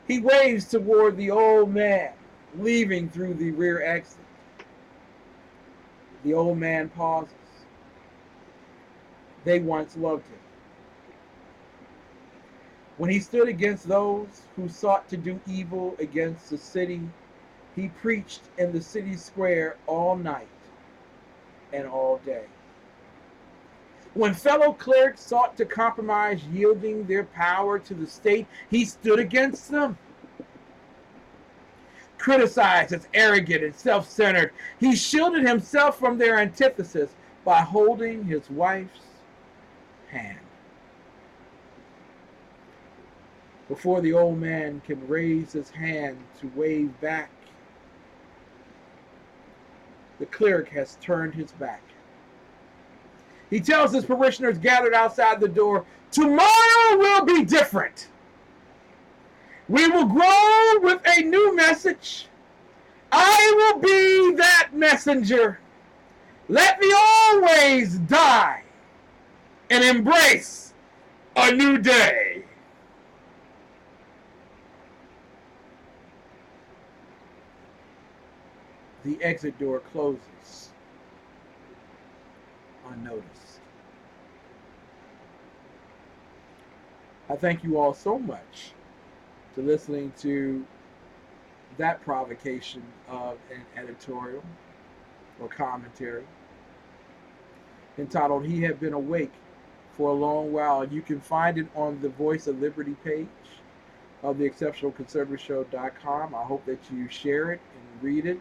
He waves toward the old man, leaving through the rear exit. The old man pauses. They once loved him. When he stood against those who sought to do evil against the city, he preached in the city square all night and all day. When fellow clerics sought to compromise yielding their power to the state, he stood against them. Criticized as arrogant and self-centered, he shielded himself from their antithesis by holding his wife's hand. Before the old man can raise his hand to wave back, the cleric has turned his back. He tells his parishioners gathered outside the door, tomorrow will be different. We will grow with a new message. I will be that messenger. Let me always die and embrace a new day. The exit door closes unnoticed. I thank you all so much for listening to that provocation of an editorial or commentary entitled He Had Been Awake for a Long While. You can find it on the Voice of Liberty page of the exceptionalconservatorshow.com. I hope that you share it and read it.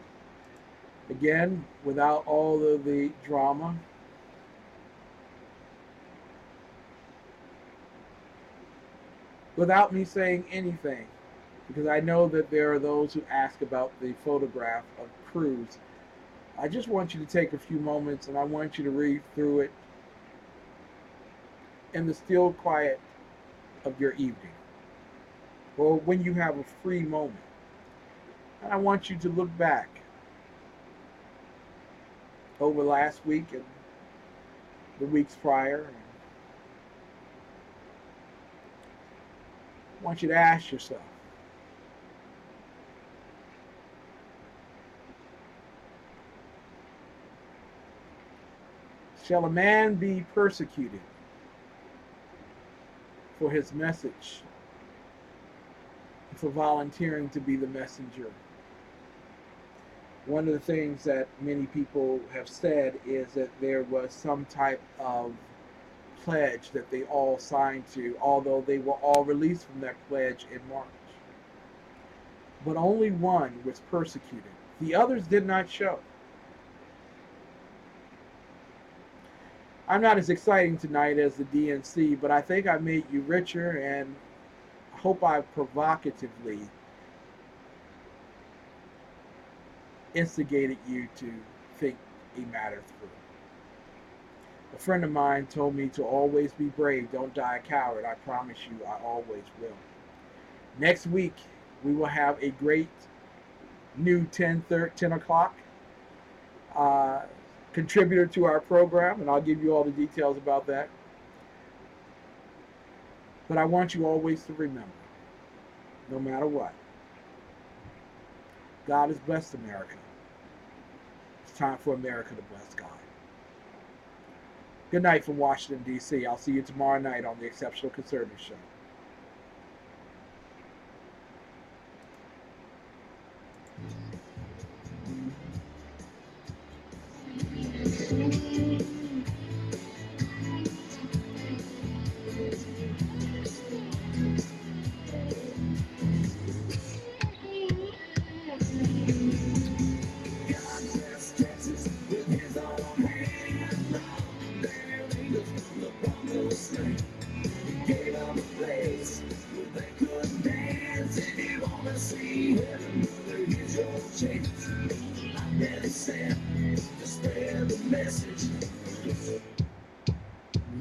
Again, without all of the drama. Without me saying anything, because I know that there are those who ask about the photograph of Cruz. I just want you to take a few moments and I want you to read through it in the still quiet of your evening, or when you have a free moment. And I want you to look back over last week and the weeks prior. I want you to ask yourself, shall a man be persecuted for his message, for volunteering to be the messenger? One of the things that many people have said is that there was some type of pledge that they all signed to, although they were all released from that pledge in March. But only one was persecuted. The others did not show. I'm not as exciting tonight as the DNC, but I think I made you richer, and I hope I provocatively instigated you to think a matter through. A friend of mine told me to always be brave, don't die a coward. I promise you, I always will. Next week, we will have a great new 10 o'clock contributor to our program, and I'll give you all the details about that. But I want you always to remember, no matter what, God has blessed America. It's time for America to bless God. Good night from Washington, D.C. I'll see you tomorrow night on the Exceptional Conservative Show.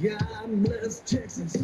God bless Texas.